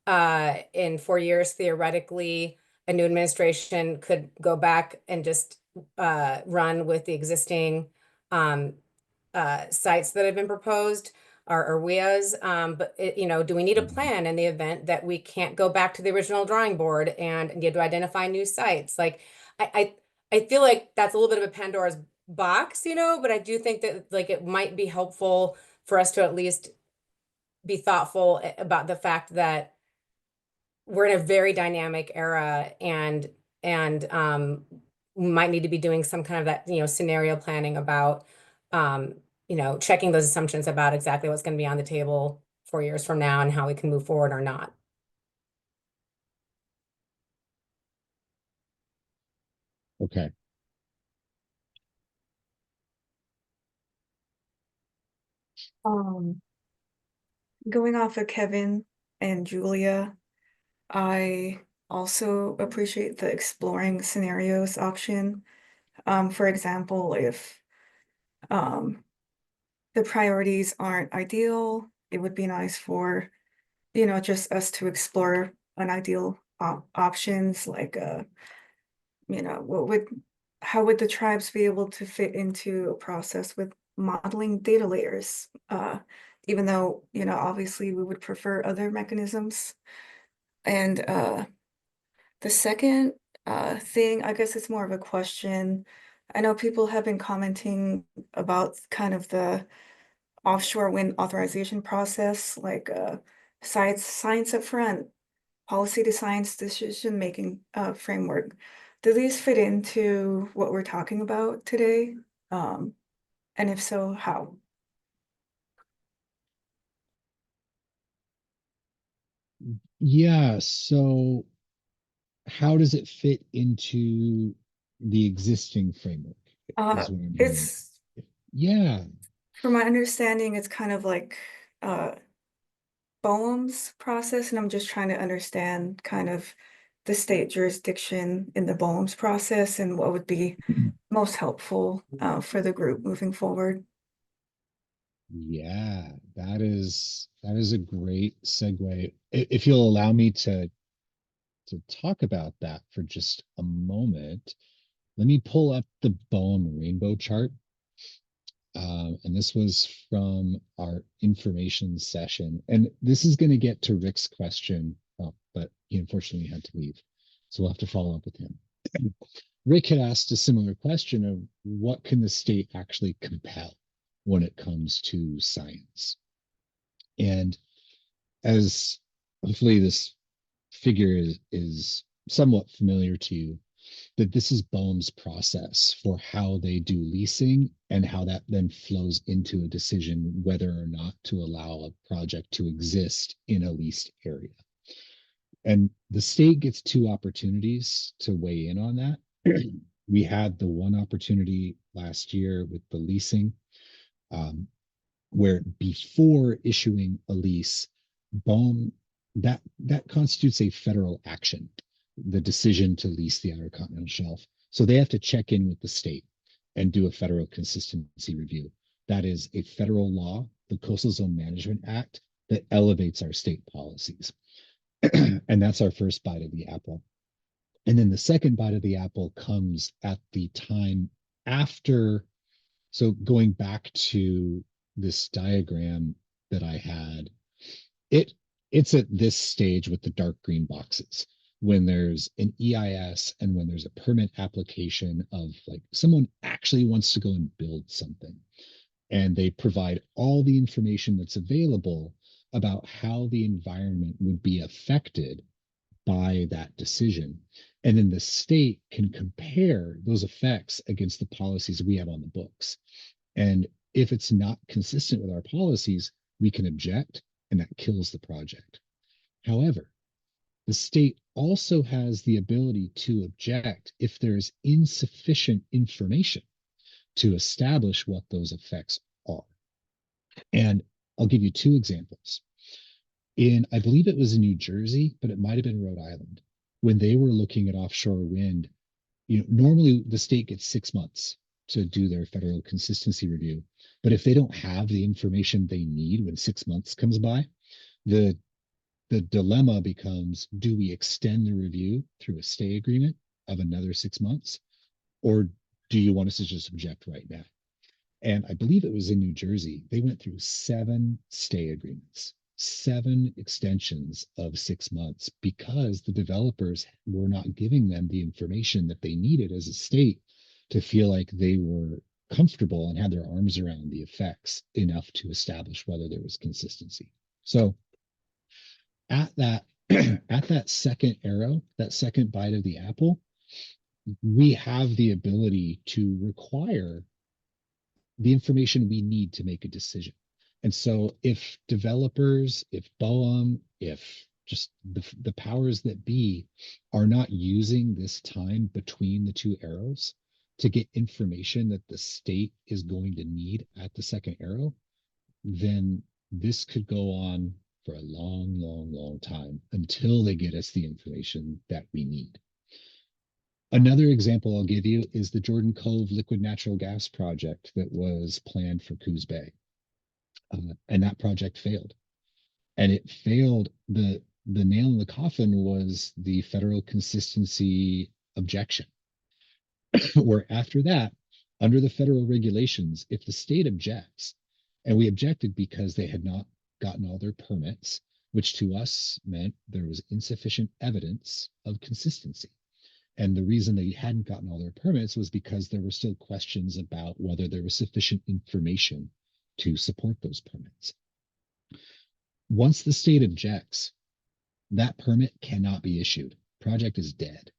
In 4 years, theoretically, a new administration could go back and just run with the existing sites that have been proposed. Or WIAs, but do we need a plan in the event that we can't go back to the original drawing board and get to identify new sites? Like, I feel like that's a little bit of a Pandora's box, but I do think that like it might be helpful for us to at least be thoughtful about the fact that we're in a very dynamic era and we might need to be doing some kind of that, scenario planning about checking those assumptions about exactly what's going to be on the table 4 years from now and how we can move forward or not. Okay. Going off of Kevin and Julia, I also appreciate the exploring scenarios option. For example, if the priorities aren't ideal, it would be nice for, just us to explore an ideal options like, how would the tribes be able to fit into a process with modeling data layers? Even though, obviously we would prefer other mechanisms. And the second thing, I guess it's more of a question. I know people have been commenting about kind of the offshore wind authorization process, like science up front, policy to science decision-making framework. do these fit into what we're talking about today? And if so, how? Yeah, so how does it fit into the existing framework is what I'm hearing. It's, Yeah, from my understanding, it's kind of like Boehm's process, and I'm just trying to understand kind of the state jurisdiction in the Boehm's process and what would be most helpful for the group moving forward. yeah, that is a great segue. If you'll allow me to talk about that for just a moment, let me pull up the Boehm rainbow chart. And this was from our information session. And this is going to get to Rick's question, but he unfortunately had to leave. So we'll have to follow up with him. Rick had asked a similar question of what can the state actually compel when it comes to science? And as hopefully this figure is somewhat familiar to you, that this is Boehm's process for how they do leasing and how that then flows into a decision whether or not to allow a project to exist in a leased area. And the state gets two opportunities to weigh in on that. We had the one opportunity last year with the leasing, where before issuing a lease, Boehm, that constitutes a federal action, the decision to lease the Outer Continental Shelf. So they have to check in with the state and do a federal consistency review. That is a federal law, the Coastal Zone Management Act, that elevates our state policies. And that's our first bite of the apple. And then the second bite of the apple comes at the time after. So going back to this diagram that I had, it's at this stage with the dark green boxes when there's an EIS and when there's a permit application of like someone actually wants to go and build something. And they provide all the information that's available about how the environment would be affected by that decision. And then the state can compare those effects against the policies we have on the books. And if it's not consistent with our policies, we can object, and that kills the project. However, the state also has the ability to object if there's insufficient information to establish what those effects are. And I'll give you two examples. I believe it was in New Jersey, but it might have been Rhode Island, when they were looking at offshore wind. Normally the state gets 6 months to do their federal consistency review. But if they don't have the information they need when 6 months comes by, the dilemma becomes, do we extend the review through a stay agreement of another 6 months? Or do you want us to just object right now? And I believe it was in New Jersey. They went through 7 stay agreements, 7 extensions of 6 months because the developers were not giving them the information that they needed as a state to feel like they were comfortable and had their arms around the effects enough to establish whether there was consistency. So at that at that second arrow, that second bite of the apple, we have the ability to require the information we need to make a decision. And so if developers, if Boehm, if just the powers that be are not using this time between the two arrows to get information that the state is going to need at the second arrow, then this could go on for a long, long, long time until they get us the information that we need. Another example I'll give you is the Jordan Cove liquid natural gas project that was planned for Coos Bay. And that project failed. And it failed. The nail in the coffin was the federal consistency objection, where after that, under the federal regulations, if the state objects, and we objected because they had not gotten all their permits, which to us meant there was insufficient evidence of consistency. And the reason they hadn't gotten all their permits was because there were still questions about whether there was sufficient information to support those permits. Once the state objects, that permit cannot be issued. Project is dead.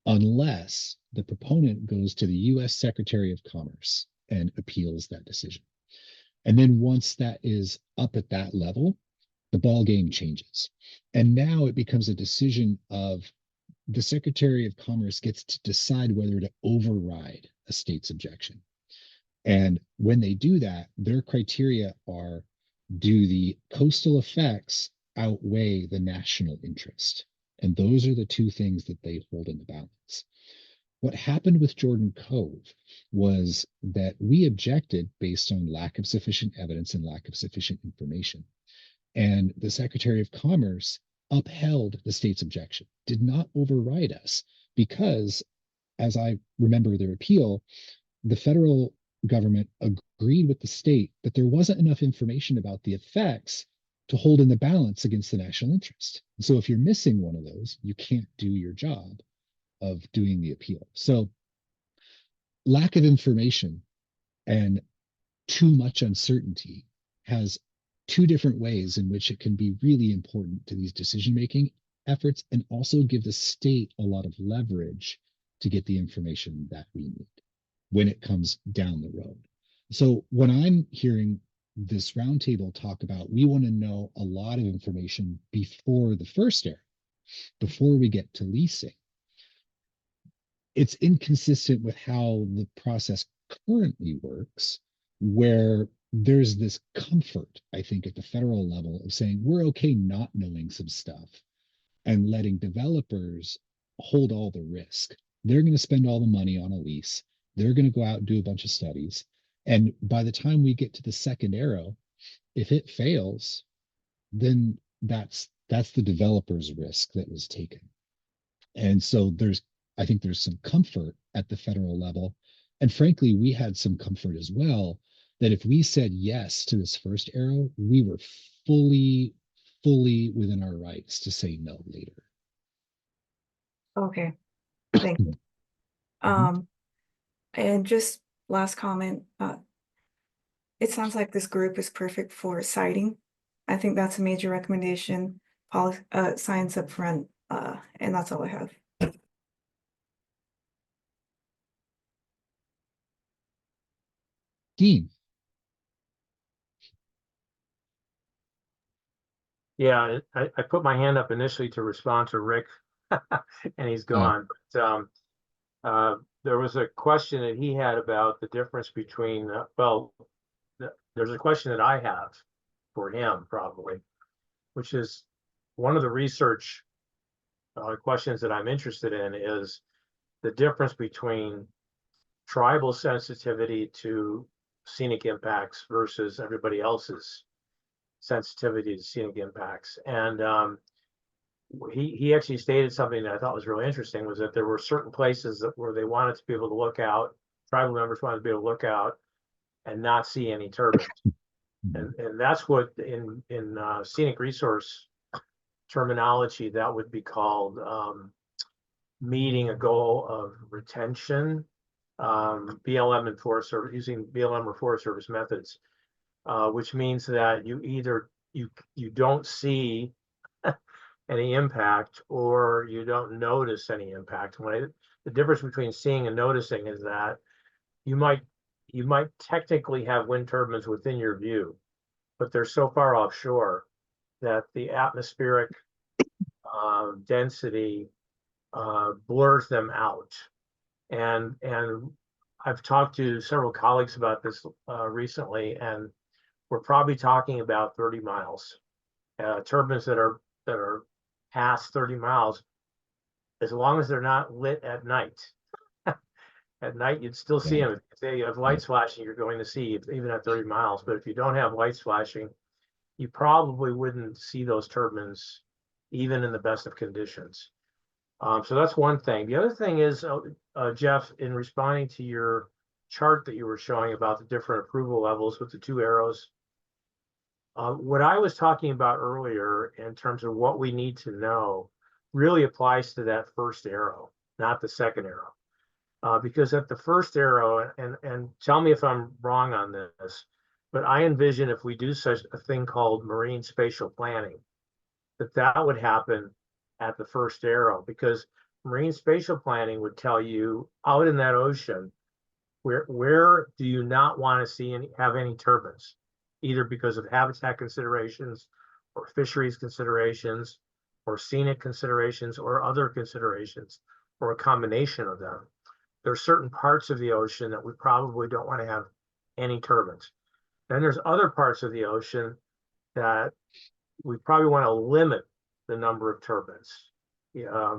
unless the proponent goes to the US Secretary of Commerce and appeals that decision. And then once that is up at that level, the ball game changes. And now it becomes a decision of the Secretary of Commerce gets to decide whether to override a state's objection. And when they do that, their criteria are, do the coastal effects outweigh the national interest? And those are the two things that they hold in the balance. What happened with Jordan Cove was that we objected based on lack of sufficient evidence and lack of sufficient information. And the Secretary of Commerce upheld the state's objection, did not override us, because, as I remember their appeal, the federal government agreed with the state that there wasn't enough information about the effects to hold in the balance against the national interest. So if you're missing one of those, you can't do your job of doing the appeal. So lack of information and too much uncertainty has two different ways in which it can be really important to these decision-making efforts, and also give the state a lot of leverage to get the information that we need when it comes down the road. So when I'm hearing this roundtable talk about, we want to know a lot of information before the first era, before we get to leasing, it's inconsistent with how the process currently works, where there's this comfort, I think, at the federal level of saying we're okay not knowing some stuff and letting developers hold all the risk. They're going to spend all the money on a lease. They're going to go out and do a bunch of studies. And by the time we get to the second arrow, if it fails, then that's the developer's risk that was taken. And so I think there's some comfort at the federal level. And frankly, we had some comfort as well that if we said yes to this first arrow, we were fully within our rights to say no later. Okay, thank you. And just last comment, it sounds like this group is perfect for siting. I think that's a major recommendation, science up front, and that's all I have. Dean. Yeah, I put my hand up initially to respond to Rick, and he's gone. But there was a question that he had about the difference between, there's a question that I have for him probably, which is one of the research questions that I'm interested in is the difference between tribal sensitivity to scenic impacts versus everybody else's sensitivity to scenic impacts. And he actually stated something that I thought was really interesting, was that there were certain places where they wanted to be able to look out, tribal members wanted to be able to look out and not see any turbines. And that's what in scenic resource terminology, that would be called meeting a goal of retention, BLM and Forest Service, using BLM or Forest Service methods, which means that you either you don't see any impact or you don't notice any impact. The difference between seeing and noticing is that you might technically have wind turbines within your view, but they're so far offshore that the atmospheric density blurs them out. And I've talked to several colleagues about this recently, and we're probably talking about 30 miles. Turbines that are past 30 miles, as long as they're not lit at night. At night, you'd still see them. If they have lights flashing, you're going to see even at 30 miles. But if you don't have lights flashing, you probably wouldn't see those turbines even in the best of conditions. So that's one thing. The other thing is, Jeff, in responding to your chart that you were showing about the different approval levels with the two arrows, what I was talking about earlier in terms of what we need to know really applies to that first arrow, not the second arrow. Because at the first arrow, and tell me if I'm wrong on this, but I envision if we do such a thing called marine spatial planning, that would happen at the first arrow, because marine spatial planning would tell you out in that ocean, where do you not want to see have any turbines, either because of habitat considerations or fisheries considerations or scenic considerations or other considerations or a combination of them. There are certain parts of the ocean that we probably don't want to have any turbines. Then there's other parts of the ocean that we probably want to limit the number of turbines.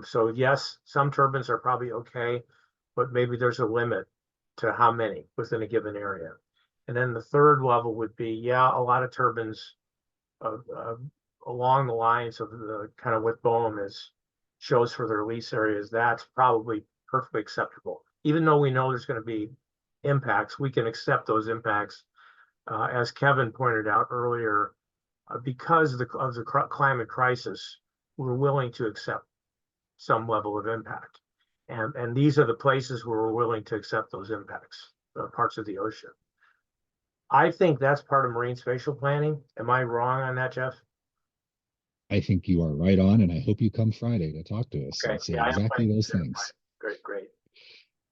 So yes, some turbines are probably okay, but maybe there's a limit to how many within a given area. And then the third level would be, yeah, a lot of turbines along the lines of the kind of what BOEM shows for their lease areas. That's probably perfectly acceptable. Even though we know there's going to be impacts, we can accept those impacts. As Kevin pointed out earlier, because of the climate crisis, we're willing to accept some level of impact. And these are the places where we're willing to accept those impacts, parts of the ocean. I think that's part of marine spatial planning. Am I wrong on that, Jeff? I think you are right on, and I hope you come Friday to talk to us Okay. and say Yeah, exactly those things. Great.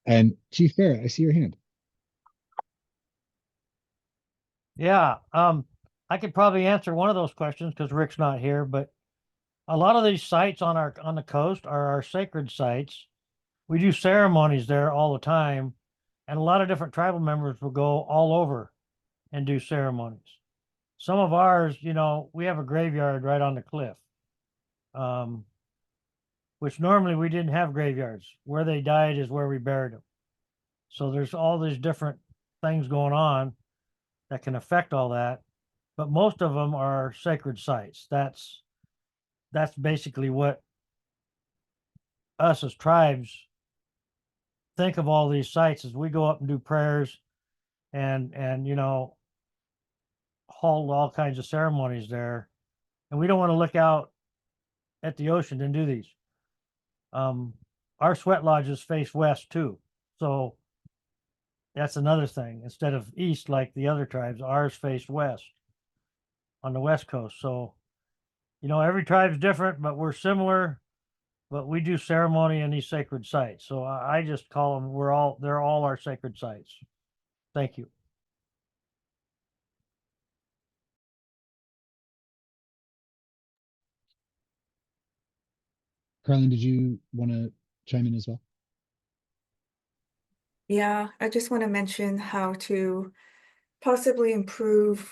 And Chief Barrett, I see your hand. Yeah, I could probably answer one of those questions because Rick's not here, but a lot of these sites on the coast are our sacred sites. We do ceremonies there all the time, and a lot of different tribal members will go all over and do ceremonies. Some of ours, we have a graveyard right on the cliff, which normally we didn't have graveyards. Where they died is where we buried them. So there's all these different things going on that can affect all that, but most of them are sacred sites. That's basically what us as tribes think of all these sites as we go up and do prayers and hold all kinds of ceremonies there. And we don't want to look out at the ocean and do these. Our sweat lodges face west too. So that's another thing. Instead of east like the other tribes, ours face west on the west coast. So, every tribe's different, but we're similar, but we do ceremony in these sacred sites. So I just call them, they're all our sacred sites. Thank you. Carlin, did you want to chime in as well? Yeah, I just want to mention how to possibly improve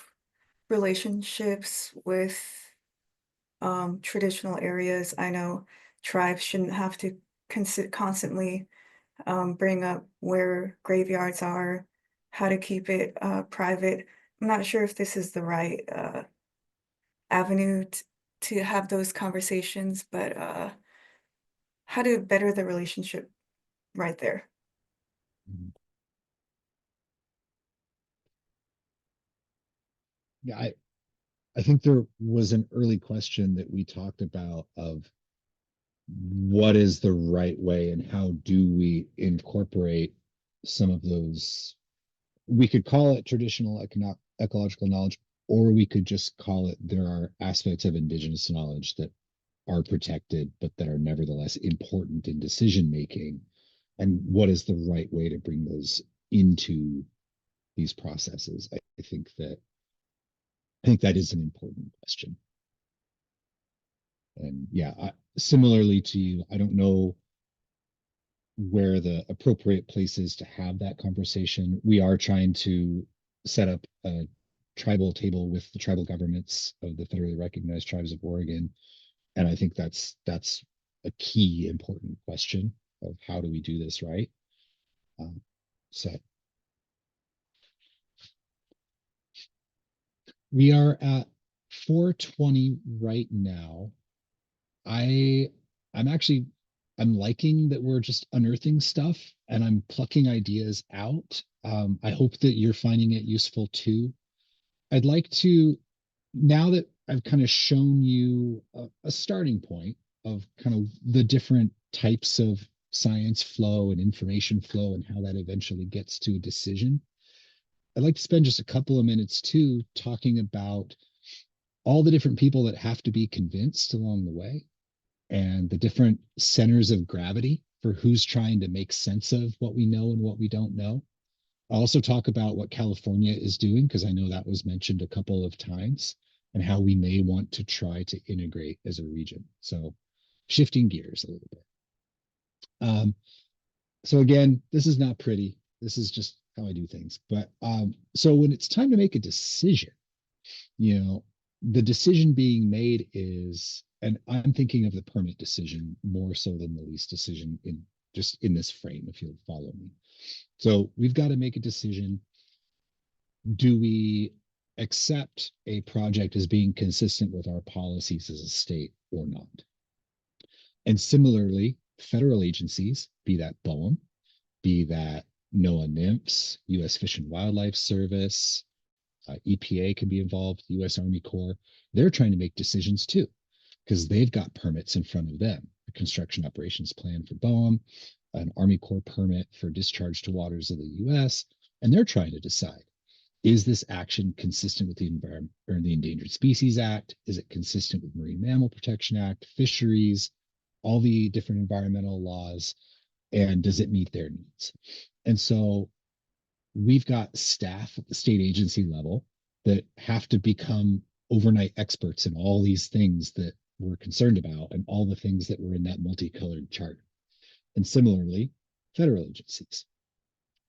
relationships with traditional areas. I know tribes shouldn't have to constantly bring up where graveyards are, how to keep it private. I'm not sure if this is the right avenue to have those conversations, but how to better the relationship right there. Yeah, I think there was an early question that we talked about of what is the right way and how do we incorporate some of those. We could call it traditional ecological knowledge, or we could just call it there are aspects of indigenous knowledge that are protected, but that are nevertheless important in decision making. And what is the right way to bring those into these processes? I think that is an important question. And yeah, similarly to you, I don't know where the appropriate place is to have that conversation. We are trying to set up a tribal table with the tribal governments of the federally recognized tribes of Oregon. And I think that's a key important question of how do we do this right? So we are at 4:20 right now. I'm liking that we're just unearthing stuff and I'm plucking ideas out. I hope that you're finding it useful too. I'd like to, now that I've kind of shown you a starting point of kind of the different types of science flow and information flow and how that eventually gets to a decision, I'd like to spend just a couple of minutes too talking about all the different people that have to be convinced along the way and the different centers of gravity for who's trying to make sense of what we know and what we don't know. I'll also talk about what California is doing, because I know that was mentioned a couple of times, and how we may want to try to integrate as a region. So shifting gears a little bit. So again, this is not pretty. This is just how I do things. But so when it's time to make a decision, you know, the decision being made is, and I'm thinking of the permit decision more so than the lease decision in just in this frame, if you'll follow me. So we've got to make a decision. Do we accept a project as being consistent with our policies as a state or not? And similarly, federal agencies, be that BOEM, be that NOAA NIMS, U.S. Fish and Wildlife Service, EPA can be involved, the U.S. Army Corps, they're trying to make decisions too, because they've got permits in front of them. A construction operations plan for BOEM, an Army Corps permit for discharge to waters of the U.S., and they're trying to decide, is this action consistent with the Environment or the Endangered Species Act? Is it consistent with Marine Mammal Protection Act, fisheries, all the different environmental laws, and does it meet their needs? And so we've got staff at the state agency level that have to become overnight experts in all these things that we're concerned about and all the things that were in that multicolored chart. And similarly, federal agencies.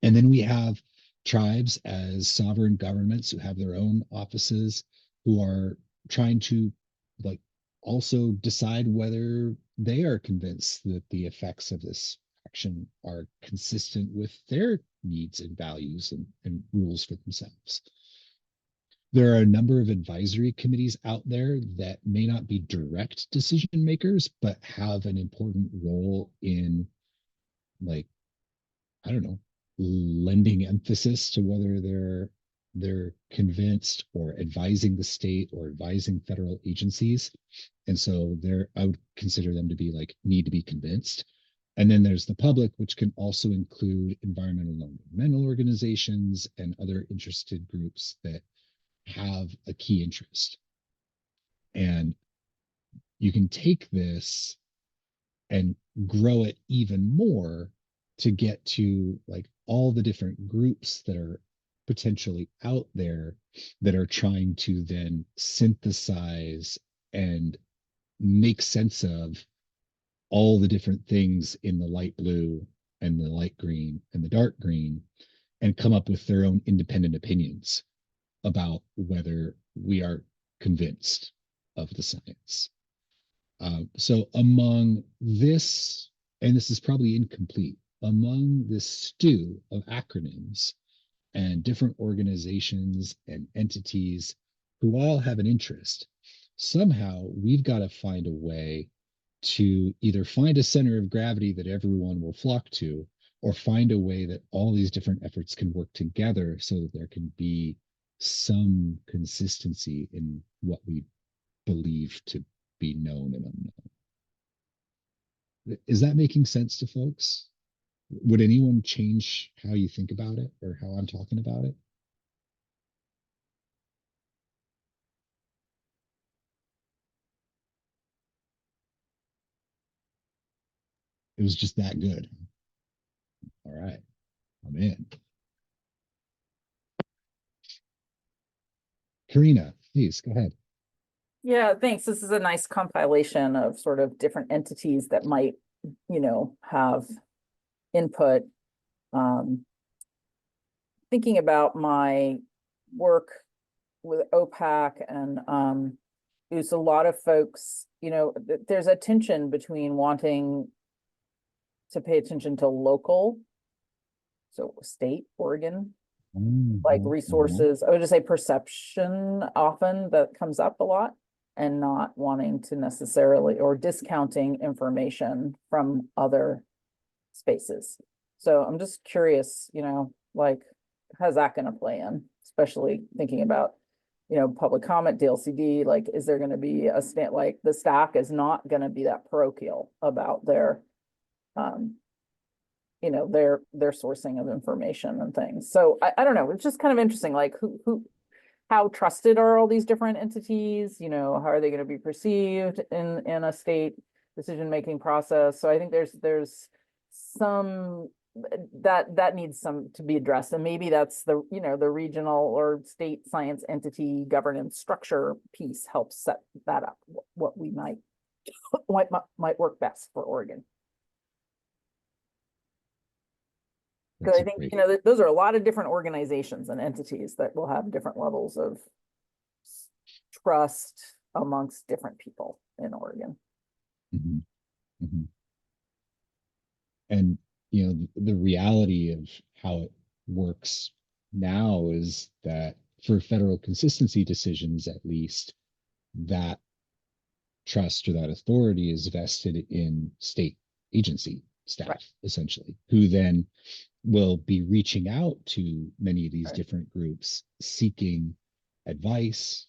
And then we have tribes as sovereign governments who have their own offices, who are trying to like also decide whether they are convinced that the effects of this action are consistent with their needs and values and rules for themselves. There are a number of advisory committees out there that may not be direct decision makers, but have an important role in, like, I don't know, lending emphasis to whether they're convinced or advising the state or advising federal agencies. And so I would consider them to be like, need to be convinced. And then there's the public, which can also include environmental and environmental organizations and other interested groups that have a key interest. And you can take this and grow it even more to get to like all the different groups that are potentially out there that are trying to then synthesize and make sense of all the different things in the light blue and the light green and the dark green, and come up with their own independent opinions about whether we are convinced of the science. So among this, and this is probably incomplete, among this stew of acronyms and different organizations and entities who all have an interest, somehow we've got to find a way to either find a center of gravity that everyone will flock to, or find a way that all these different efforts can work together so that there can be some consistency in what we believe to be known and unknown. Is that making sense to folks? Would anyone change how you think about it or how I'm talking about it? It was just that good. All right, I'm in. Karina, please go ahead. Yeah, thanks. This is a nice compilation of sort of different entities that might, have input. Thinking about my work with OPAC and there's a lot of folks, there's a tension between wanting to pay attention to local, so state, Oregon, like resources, I would just say perception often that comes up a lot, and not wanting to necessarily, or discounting information from other spaces. So I'm just curious, like, how's that going to play in, especially thinking about, public comment, DLCD, like, is there going to be a stand, like the stack is not going to be that parochial about their, their sourcing of information and things. So I don't know, it's just kind of interesting, like how trusted are all these different entities? How are they going to be perceived in a state? decision-making process. So I think there's some that needs some to be addressed. And maybe that's the, you know, the regional or state science entity governance structure piece helps set that up, what we might work best for Oregon. Because I think, you know, those are a lot of different organizations and entities that will have different levels of trust amongst different people in Oregon. Mhm. Mhm. And, you know, the reality of how it works now is that for federal consistency decisions, at least, that trust or that authority is vested in state agency staff, right, essentially, who then will be reaching out to many of these right, different groups seeking advice,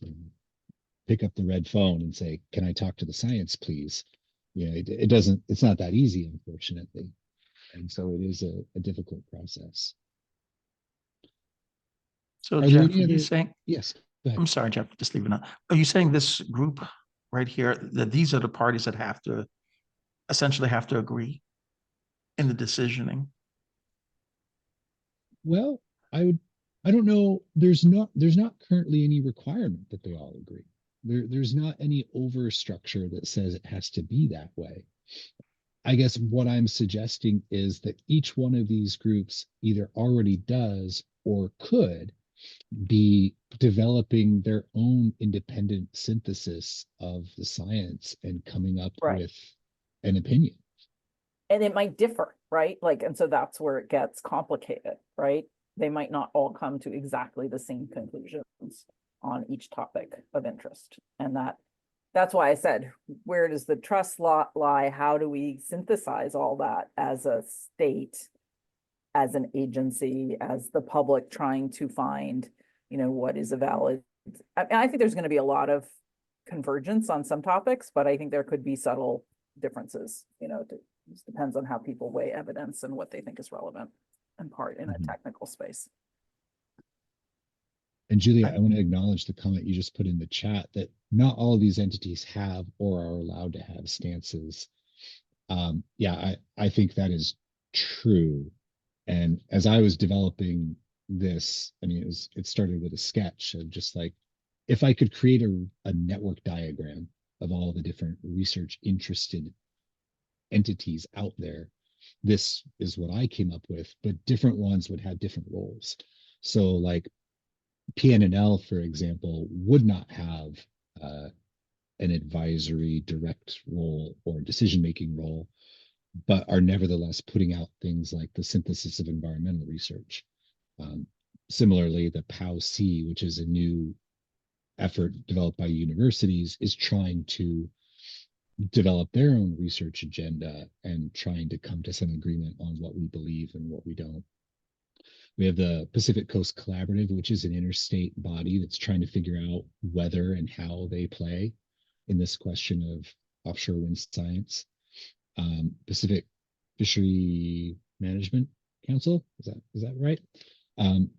pick up the red phone and say, can I talk to the science, please? You know, it's not that easy, unfortunately. And so it is a difficult process. So Are Jeff, there any are you other? saying, Yes, go ahead. I'm sorry, Jeff, just leave it out. Are you saying this group right here, that these are the parties that have to essentially have to agree in the decisioning? Well, I don't know. There's not currently any requirement that they all agree. There's not any overstructure that says it has to be that way. I guess what I'm suggesting is that each one of these groups either already does or could be developing their own independent synthesis of the science and coming up right, with an opinion. And it might differ, right? Like, and so that's where it gets complicated, right? They might not all come to exactly the same conclusions on each topic of interest. And that's why I said, where does the trust lie? How do we synthesize all that as a state, as an agency, as the public trying to find, you know, what is a valid, I think there's going to be a lot of convergence on some topics, but I think there could be subtle differences, you know, it just depends on how people weigh evidence and what they think is relevant and part in a technical space. And Julia, I want to acknowledge the comment you just put in the chat that not all of these entities have or are allowed to have stances. Yeah, I think that is true. And as I was developing this, I mean, it started with a sketch of just like, if I could create a network diagram of all the different research interested entities out there, this is what I came up with, but different ones would have different roles. So like PNNL, for example, would not have an advisory direct role or decision-making role, but are nevertheless putting out things like the synthesis of environmental research. Similarly, the POW-C, which is a new effort developed by universities, is trying to develop their own research agenda and trying to come to some agreement on what we believe and what we don't. We have the Pacific Coast Collaborative, which is an interstate body that's trying to figure out whether and how they play in this question of offshore wind science. Pacific Fishery Management Council, is that right?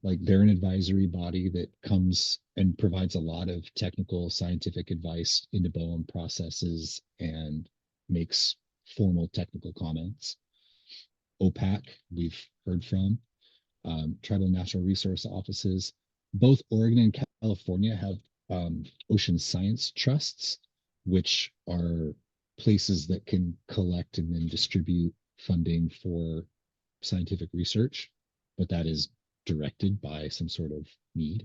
Like they're an advisory body that comes and provides a lot of technical scientific advice into BOEM processes and makes formal technical comments. OPAC, we've heard from. Tribal Natural Resource Offices. Both Oregon and California have ocean science trusts, which are places that can collect and then distribute funding for scientific research, but that is directed by some sort of need.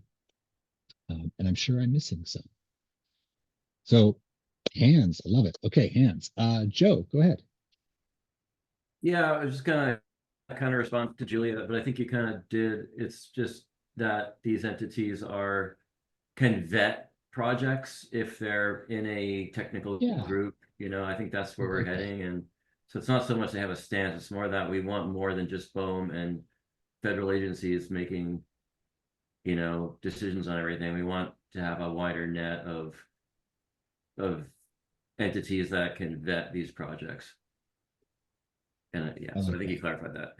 And I'm sure I'm missing some. So hands, I love it. Okay, hands. Joe, go ahead. Yeah, I was just gonna kind of respond to Julia, but I think you kind of did. It's just that these entities can vet projects if they're in a technical group. You know, I think that's where we're heading. And so it's not so much they have a stance, it's more that we want more than just BOEM and federal agencies making, you know, decisions on everything. We want to have a wider net of entities that can vet these projects. And yeah, so I think you clarified that.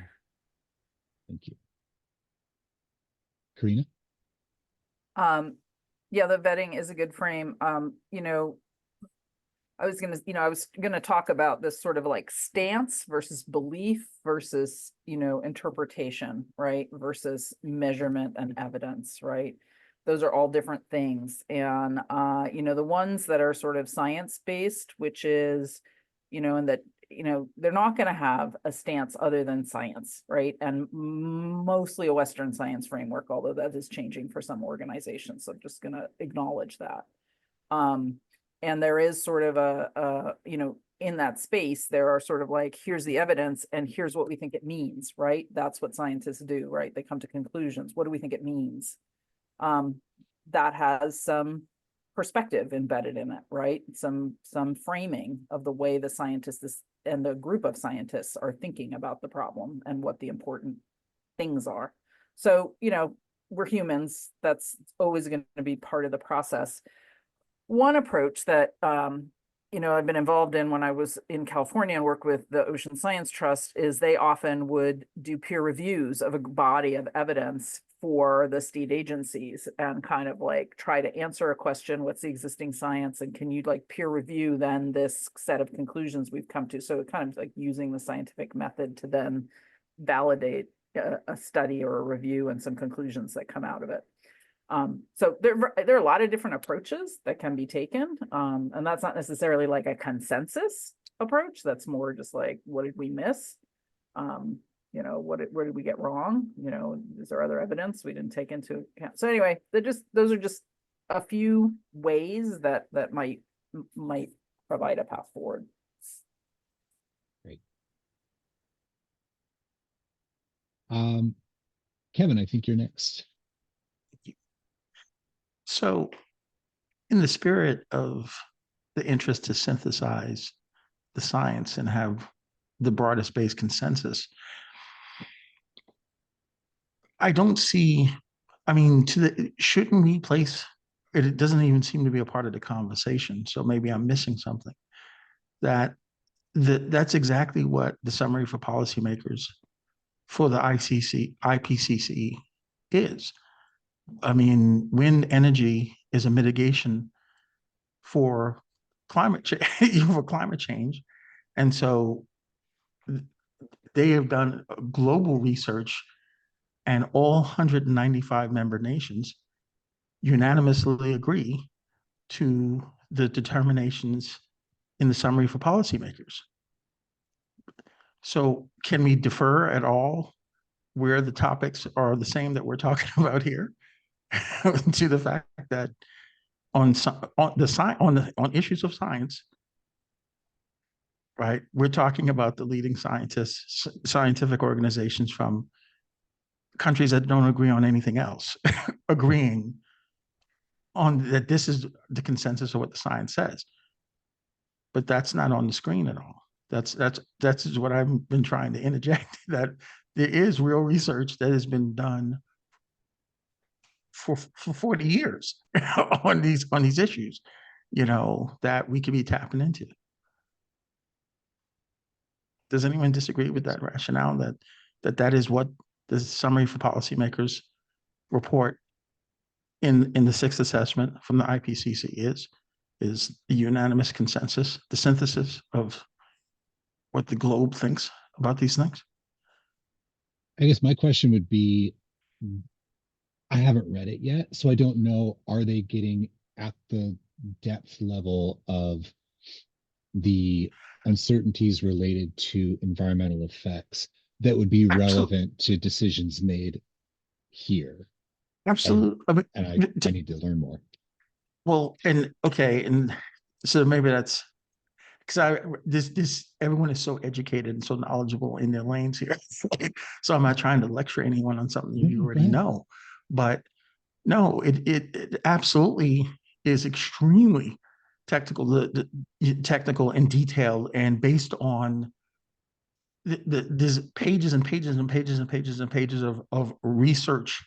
Thank you. Karina? Yeah, the vetting is a good frame. You know, I was gonna talk about this sort of like stance versus belief versus, interpretation, right? Versus measurement and evidence, right? Those are all different things. And, the ones that are sort of science-based, which is, and that, they're not gonna have a stance other than science, right? And mostly a Western science framework, although that is changing for some organizations. So I'm just gonna acknowledge that. And there is sort of in that space, there are sort of like, here's the evidence and here's what we think it means, right? That's what scientists do, right? They come to conclusions. What do we think it means? That has some perspective embedded in it, right? Some framing of the way the scientists and the group of scientists are thinking about the problem and what the important things are. So, we're humans. That's always going to be part of the process. One approach that, I've been involved in when I was in California and worked with the Ocean Science Trust is they often would do peer reviews of a body of evidence for the state agencies and kind of like try to answer a question, what's the existing science, and can you like peer review then this set of conclusions we've come to? So kind of like using the scientific method to then validate a study or a review and some conclusions that come out of it. So there are a lot of different approaches that can be taken. And that's not necessarily like a consensus approach. That's more just like, what did we miss? Where did we get wrong? Is there other evidence we didn't take into account? So anyway, those are just a few ways that might provide a path forward. Great. Kevin, I think you're next. So in the spirit of the interest to synthesize the science and have the broadest base consensus, I don't see, shouldn't we place, it doesn't even seem to be a part of the conversation, so maybe I'm missing something, that's exactly what the summary for policymakers for the IPCC is. Wind energy is a mitigation for climate change. And so they have done global research, and all 195 member nations unanimously agree to the determinations in the summary for policymakers. So can we defer at all where the topics are the same that we're talking about here to the fact that on issues of science, right, we're talking about the leading scientists, scientific organizations from countries that don't agree on anything else, agreeing on that this is the consensus of what the science says. But that's not on the screen at all. That's what I've been trying to interject, that there is real research that has been done for 40 years on these issues, that we could be tapping into. Does anyone disagree with that rationale, that is what the summary for policymakers report in the sixth assessment from the IPCC is the unanimous consensus, the synthesis of what the globe thinks about these things? I guess my question would be, I haven't read it yet, so I don't know, are they getting at the depth level of the uncertainties related to environmental effects that would be relevant to decisions made here? Absolutely. And I need to learn more. Well, and so maybe that's because everyone is so educated and so knowledgeable in their lanes here. So I'm not trying to lecture anyone on something you already know, but no, it absolutely is extremely technical and detailed, and based on there's pages and pages and pages and pages and pages of research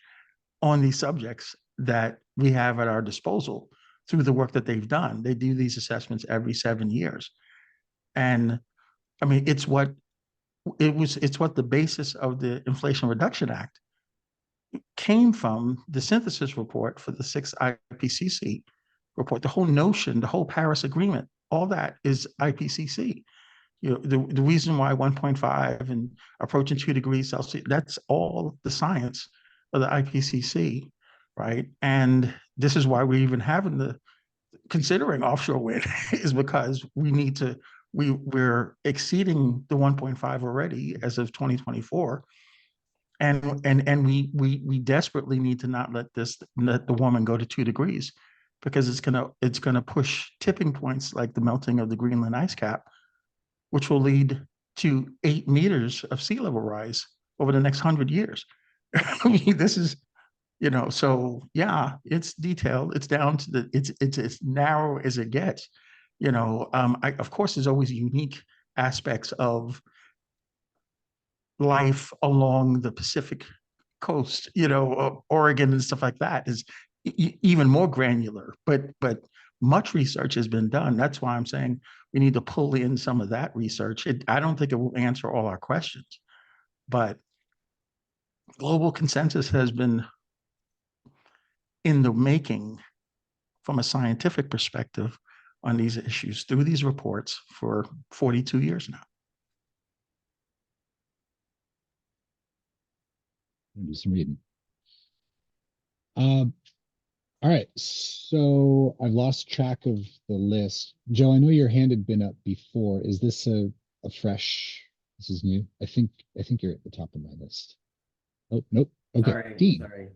on these subjects that we have at our disposal through the work that they've done. They do these assessments every 7 years. And it's what the basis of the Inflation Reduction Act came from, the synthesis report for the sixth IPCC report, the whole notion, the whole Paris Agreement all that is IPCC. You know, the reason why 1.5 and approaching 2 degrees Celsius, that's all the science of the IPCC, right? And this is why we're even having considering offshore wind is because we're exceeding the 1.5 already as of 2024. And we desperately need to not let the warming go to 2 degrees, because it's gonna push tipping points like the melting of the Greenland ice cap, which will lead to 8 meters of sea level rise over the next 100 years. I mean, this is, so yeah, it's detailed. It's down to it's as narrow as it gets. Of course, there's always unique aspects of life along the Pacific coast, Oregon and stuff like that is even more granular, but much research has been done. That's why I'm saying we need to pull in some of that research. I don't think it will answer all our questions, but global consensus has been in the making from a scientific perspective on these issues through these reports for 42 years now. Do some reading. All right, so I've lost track of the list. Joe, I know your hand had been up before. Is this a fresh? This is new. I think you're at the top of my list. Oh, nope. Okay, Sorry, Dean. sorry.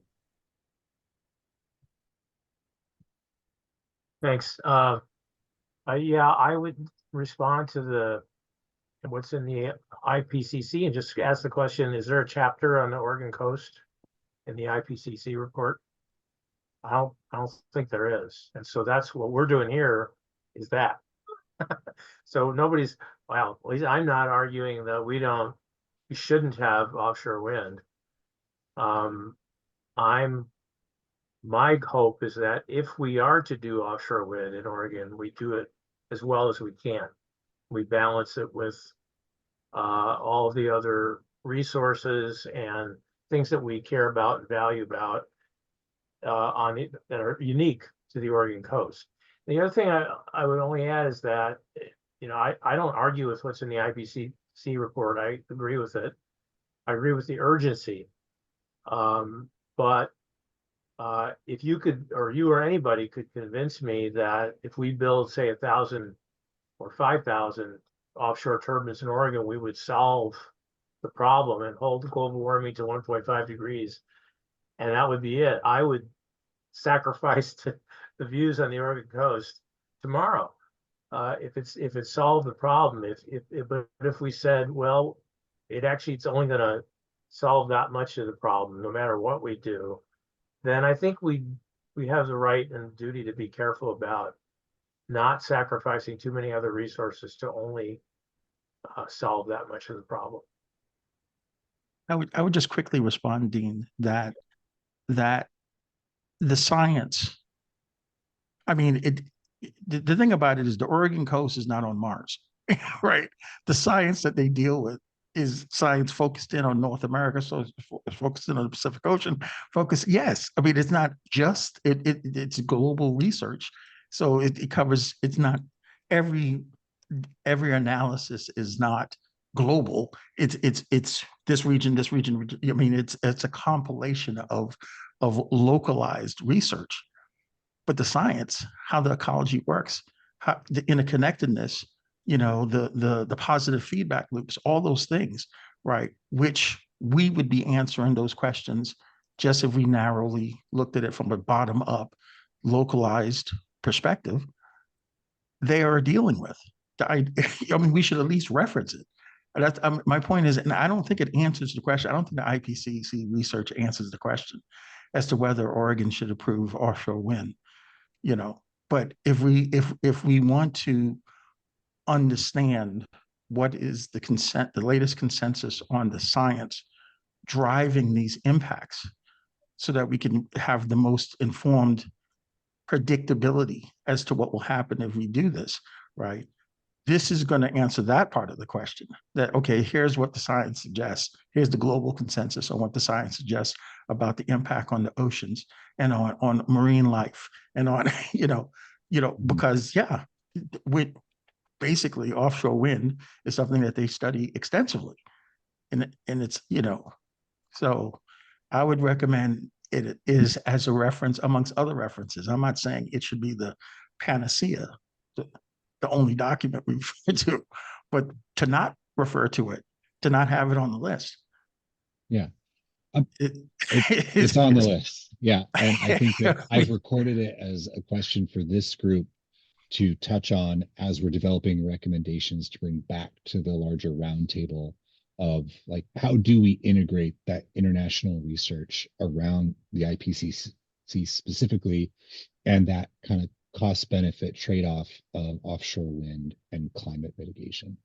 Thanks. Yeah, I would respond to what's in the IPCC and just ask the question, is there a chapter on the Oregon coast in the IPCC report? I don't think there is. And so that's what we're doing here is that. So well, at least I'm not arguing that we shouldn't have offshore wind. My hope is that if we are to do offshore wind in Oregon, we do it as well as we can. We balance it with all of the other resources and things that we care about and value about that are unique to the Oregon coast. The other thing I would only add is that, I don't argue with what's in the IPCC report. I agree with it. I agree with the urgency. But if you could, or you or anybody could convince me that if we build, say, 1,000 or 5,000 offshore turbines in Oregon, we would solve the problem and hold global warming to 1.5 degrees, and that would be it, I would sacrifice the views on the Oregon coast tomorrow. If it solved the problem, but if we said, well, it's only going to solve that much of the problem, no matter what we do, then I think we have the right and duty to be careful about not sacrificing too many other resources to only solve that much of the problem. I would just quickly respond, Dean, that the science, I mean, the thing about it is the Oregon coast is not on Mars, right? The science that they deal with is science focused in on North America, so it's focused in on the Pacific Ocean. Yes, I mean, it's not just it's global research, so it covers. It's not every analysis is not global. It's this region. I mean, it's a compilation of localized research, but the science, how the ecology works, how the interconnectedness, the positive feedback loops, all those things, right? Which we would be answering those questions just if we narrowly looked at it from a bottom up, localized perspective. They are dealing with. I mean, we should at least reference it. That's my point is, and I don't think it answers the question. I don't think the IPCC research answers the question as to whether Oregon should approve offshore wind. But if we want to understand what is the latest consensus on the science driving these impacts, so that we can have the most informed predictability as to what will happen if we do this, right? This is going to answer that part of the question, that, okay, here's what the science suggests. Here's the global consensus on what the science suggests about the impact on the oceans and on marine life and on, because with basically offshore wind is something that they study extensively. And it's, so I would recommend it is as a reference amongst other references. I'm not saying it should be the panacea, the only document we refer to, but to not refer to it, to not have it on the list. Yeah. It, It's on the list. Yeah. And I think that I've recorded it as a question for this group to touch on as we're developing recommendations to bring back to the larger roundtable of like, how do we integrate that international research around the IPCC specifically, and that kind of cost benefit trade-off of offshore wind and climate mitigation.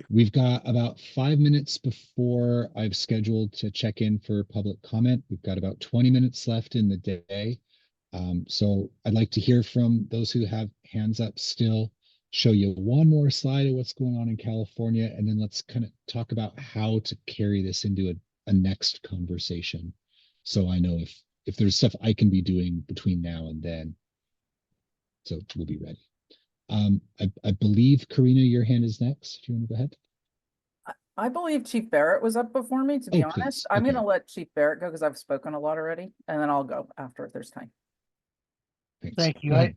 We've got about 5 minutes before I've scheduled to check in for public comment. We've got about 20 minutes left in the day. So I'd like to hear from those who have hands up still, show you one more slide of what's going on in California, and then let's kind of talk about how to carry this into a next conversation. So I know if there's stuff I can be doing between now and then. So we'll be ready. I believe, Karina, your hand is next. If you want to go ahead. I believe Chief Barrett was up before me, to be honest. Please. I'm Okay. going to let Chief Barrett go because I've spoken a lot already, and then I'll go after if there's time. Thanks. Thank you. Go ahead.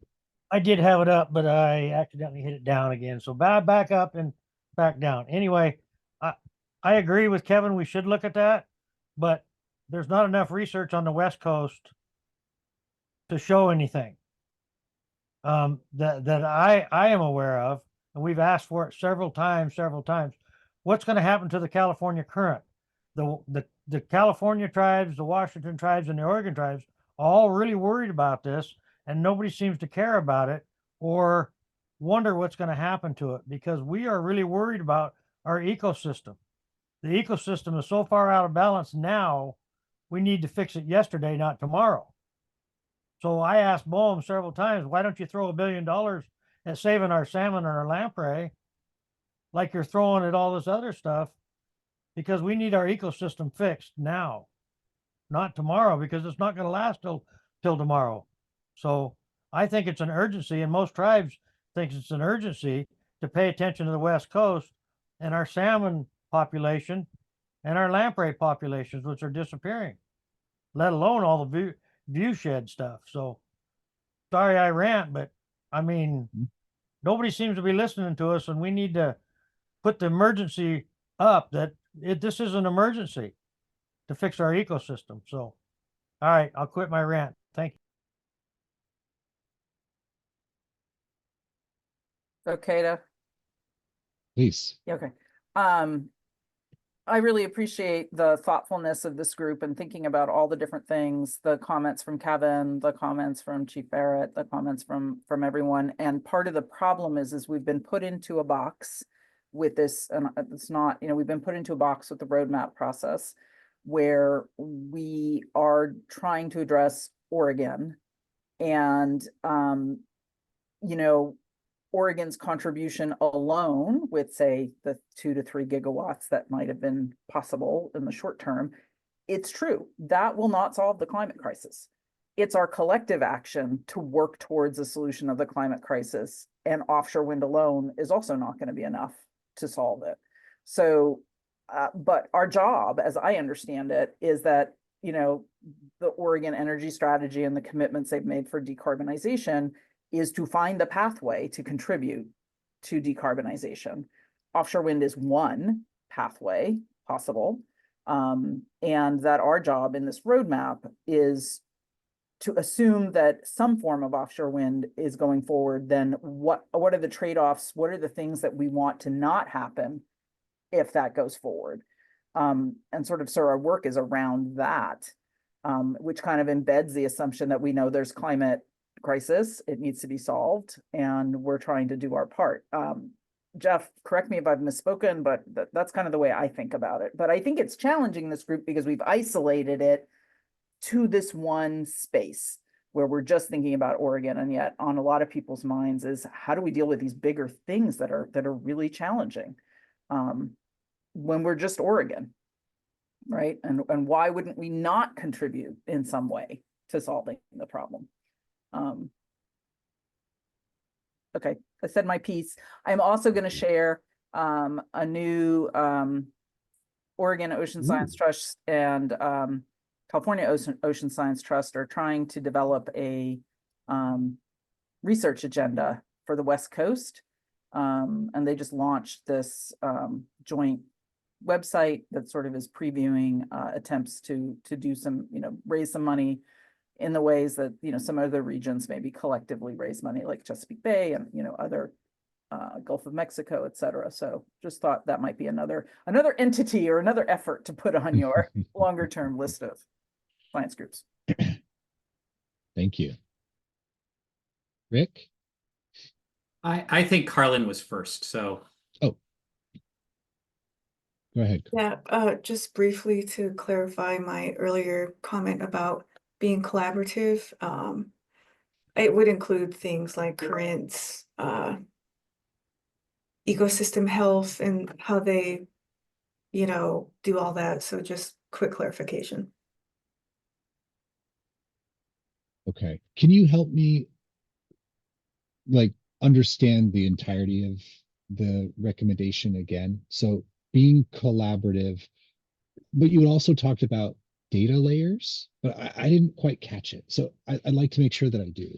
I did have it up, but I accidentally hit it down again. So back up and back down. Anyway, I agree with Kevin. We should look at that, but there's not enough research on the West Coast to show anything that I am aware of, and we've asked for it several times. What's going to happen to the California current? The California tribes, the Washington tribes, and the Oregon tribes all really worried about this, and nobody seems to care about it or wonder what's going to happen to it, because we are really worried about our ecosystem. The ecosystem is so far out of balance now, we need to fix it yesterday, not tomorrow. So I asked Boehm several times, why don't you throw $1 billion at saving our salmon and our lamprey like you're throwing at all this other stuff? Because we need our ecosystem fixed now, not tomorrow, because it's not going to last till tomorrow. So I think it's an urgency, and most tribes think it's an urgency to pay attention to the West Coast and our salmon population and our lamprey populations, which are disappearing, let alone all the view shed stuff. So sorry I rant, but I mean, nobody seems to be listening to us, and we need to put the emergency up that this is an emergency to fix our ecosystem. So, all right, I'll quit my rant. Thank you. Okay to Please. Okay. I really appreciate the thoughtfulness of this group and thinking about all the different things, the comments from Kevin, the comments from Chief Barrett, the comments from everyone. And part of the problem is we've been put into a box with this, and it's not, we've been put into a box with the roadmap process where we are trying to address Oregon and, Oregon's contribution alone with, say, the 2 to 3 gigawatts that might have been possible in the short term, it's true. That will not solve the climate crisis. It's our collective action to work towards a solution of the climate crisis, and offshore wind alone is also not going to be enough to solve it. So, but our job, as I understand it, is that, the Oregon energy strategy and the commitments they've made for decarbonization is to find the pathway to contribute to decarbonization. Offshore wind is one pathway possible, and that our job in this roadmap is to assume that some form of offshore wind is going forward. Then what are the trade-offs? What are the things that we want to not happen if that goes forward? And so our work is around that, which kind of embeds the assumption that we know there's climate crisis, it needs to be solved, and we're trying to do our part. Jeff, correct me if I've misspoken, but that's kind of the way I think about it. But I think it's challenging this group because we've isolated it to this one space where we're just thinking about Oregon, and yet on a lot of people's minds is how do we deal with these bigger things that are really challenging when we're just Oregon, right? And why wouldn't we not contribute in some way to solving the problem? Okay, I said my piece. I'm also going to share a new Oregon Ocean Science Trust and California Ocean Science Trust are trying to develop a research agenda for the West Coast. And they just launched this joint website that sort of is previewing attempts to do some, raise some money in the ways that, some other regions maybe collectively raise money, like Chesapeake Bay and, other Gulf of Mexico, et cetera. So just thought that might be another entity or another effort to put on your longer term list of science groups. Thank you. Rick? I think Carlin was first, so. Oh. Go ahead. Yeah, just briefly to clarify my earlier comment about being collaborative, it would include things like currents, ecosystem health and how they, do all that. So just quick clarification. Okay. Can you help me understand the entirety of the recommendation again? So being collaborative, but you also talked about data layers, but I didn't quite catch it. So I'd like to make sure that I do.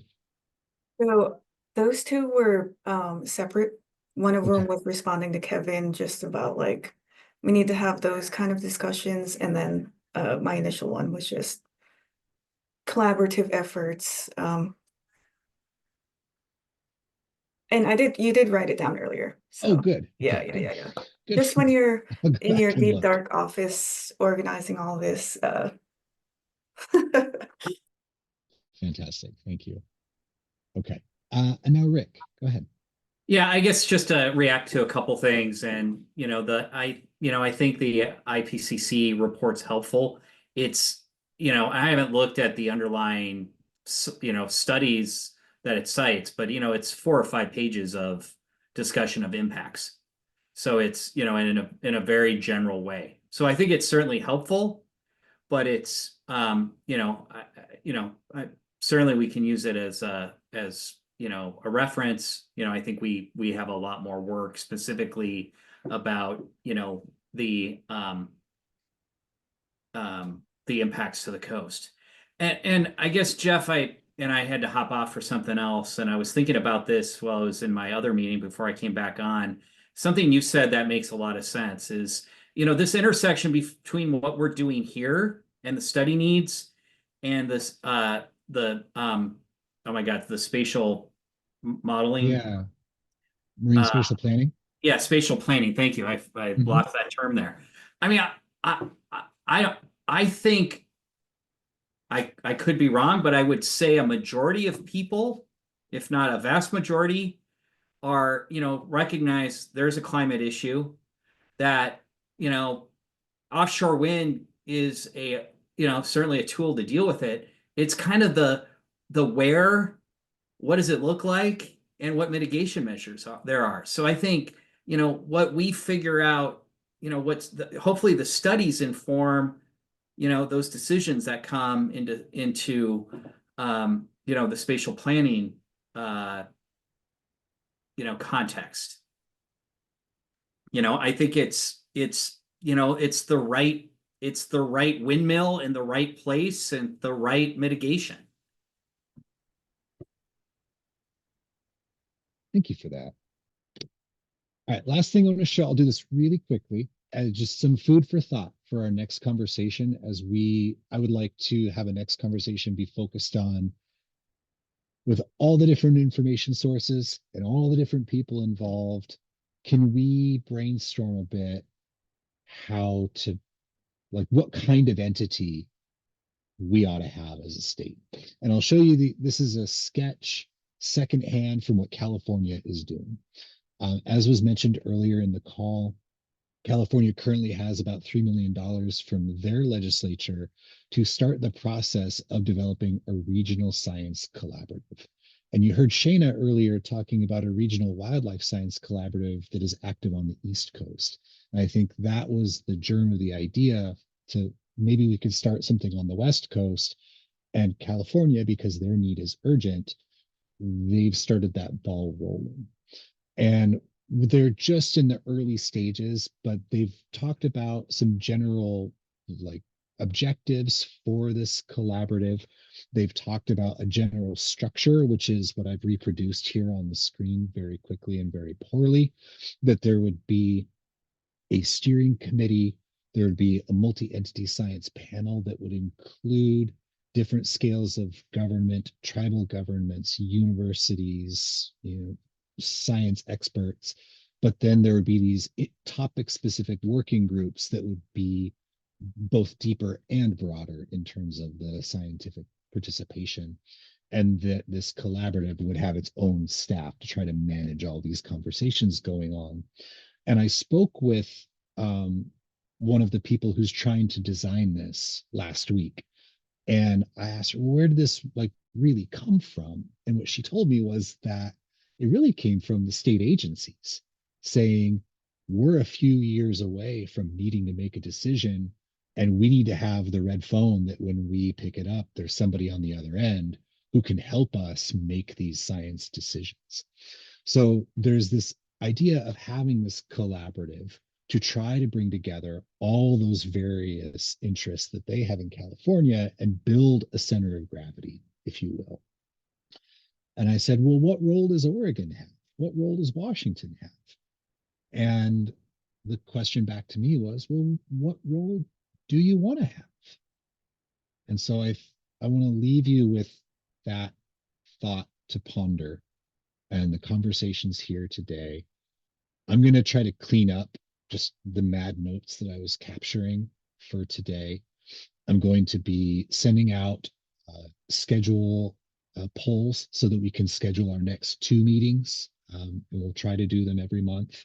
So those two were separate. One of them Okay. was responding to Kevin just about we need to have those kind of discussions. And then my initial one was just collaborative efforts. And you did write it down earlier. So Oh, good. yeah, Okay, yeah. good. Just when you're I'll go in your back and deep look. dark office organizing all this. Fantastic. Thank you. Okay. And now Rick, go ahead. Yeah, I guess just to react to a couple things, and I think the IPCC report's helpful. It's I haven't looked at the underlying studies that it cites, but it's 4 or 5 pages of discussion of impacts. So it's in a very general way. So I think it's certainly helpful, but it's certainly we can use it as a reference. I think we have a lot more work specifically about the impacts to the coast. And I guess Jeff, I had to hop off for something else, and I was thinking about this while I was in my other meeting before I came back on. Something you said that makes a lot of sense is this intersection between what we're doing here and the study needs and this oh my God, the spatial modeling. Yeah. Marine spatial planning. Yeah, spatial planning. Thank you. I lost that term there. I mean, I think I could be wrong, but I would say a majority of people, if not a vast majority, are recognize there's a climate issue, that offshore wind is certainly a tool to deal with it. It's kind of the where, what does it look like, and what mitigation measures there are. So I think what we figure out, hopefully the studies inform those decisions that come into the spatial planning context. I think it's the right windmill in the right place and the right mitigation. Thank you for that. All right, last thing I want to show, I'll do this really quickly as just some food for thought for our next conversation. I would like to have a next conversation be focused on, with all the different information sources and all the different people involved, can we brainstorm a bit how to, what kind of entity we ought to have as a state? And I'll show you this is a sketch secondhand from what California is doing. As was mentioned earlier in the call, California currently has about $3 million from their legislature to start the process of developing a regional science collaborative. And you heard Shayna earlier talking about a regional wildlife science collaborative that is active on the East Coast. And I think that was the germ of the idea, to maybe we could start something on the West Coast, and California, because their need is urgent, they've started that ball rolling. And they're just in the early stages, but they've talked about some general like objectives for this collaborative. They've talked about a general structure, which is what I've reproduced here on the screen very quickly and very poorly, that there would be a steering committee, there would be a multi-entity science panel that would include different scales of government, tribal governments, universities, science experts. But then there would be these topic specific working groups that would be both deeper and broader in terms of the scientific participation. And that this collaborative would have its own staff to try to manage all these conversations going on. And I spoke with one of the people who's trying to design this last week. And I asked her, where did this like really come from? And what she told me was that it really came from the state agencies saying, we're a few years away from needing to make a decision. And we need to have the red phone that when we pick it up, there's somebody on the other end who can help us make these science decisions. So there's this idea of having this collaborative to try to bring together all those various interests that they have in California and build a center of gravity, if you will. And I said, well, what role does Oregon have? What role does Washington have? And the question back to me was, well, what role do you want to have? And so I want to leave you with that thought to ponder and the conversations here today. I'm going to try to clean up just the mad notes that I was capturing for today. I'm going to be sending out schedule polls so that we can schedule our next 2 meetings. And we'll try to do them every month,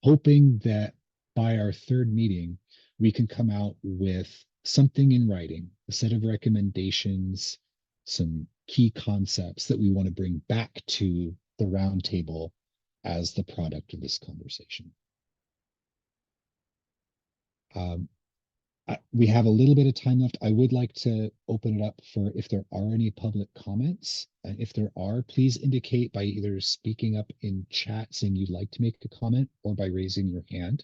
hoping that by our 3rd meeting, we can come out with something in writing, a set of recommendations, some key concepts that we want to bring back to the roundtable as the product of this conversation. We have a little bit of time left. I would like to open it up for if there are any public comments. If there are, please indicate by either speaking up in chat saying you'd like to make a comment or by raising your hand,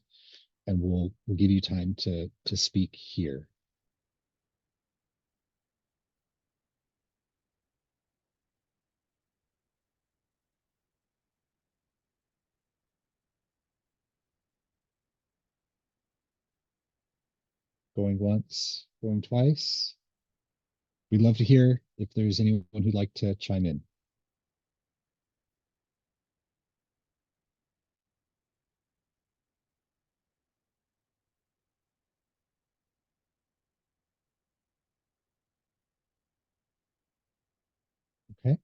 and we'll give you time to speak here. Going once, going twice. We'd love to hear if there's anyone who'd like to chime in. Okay.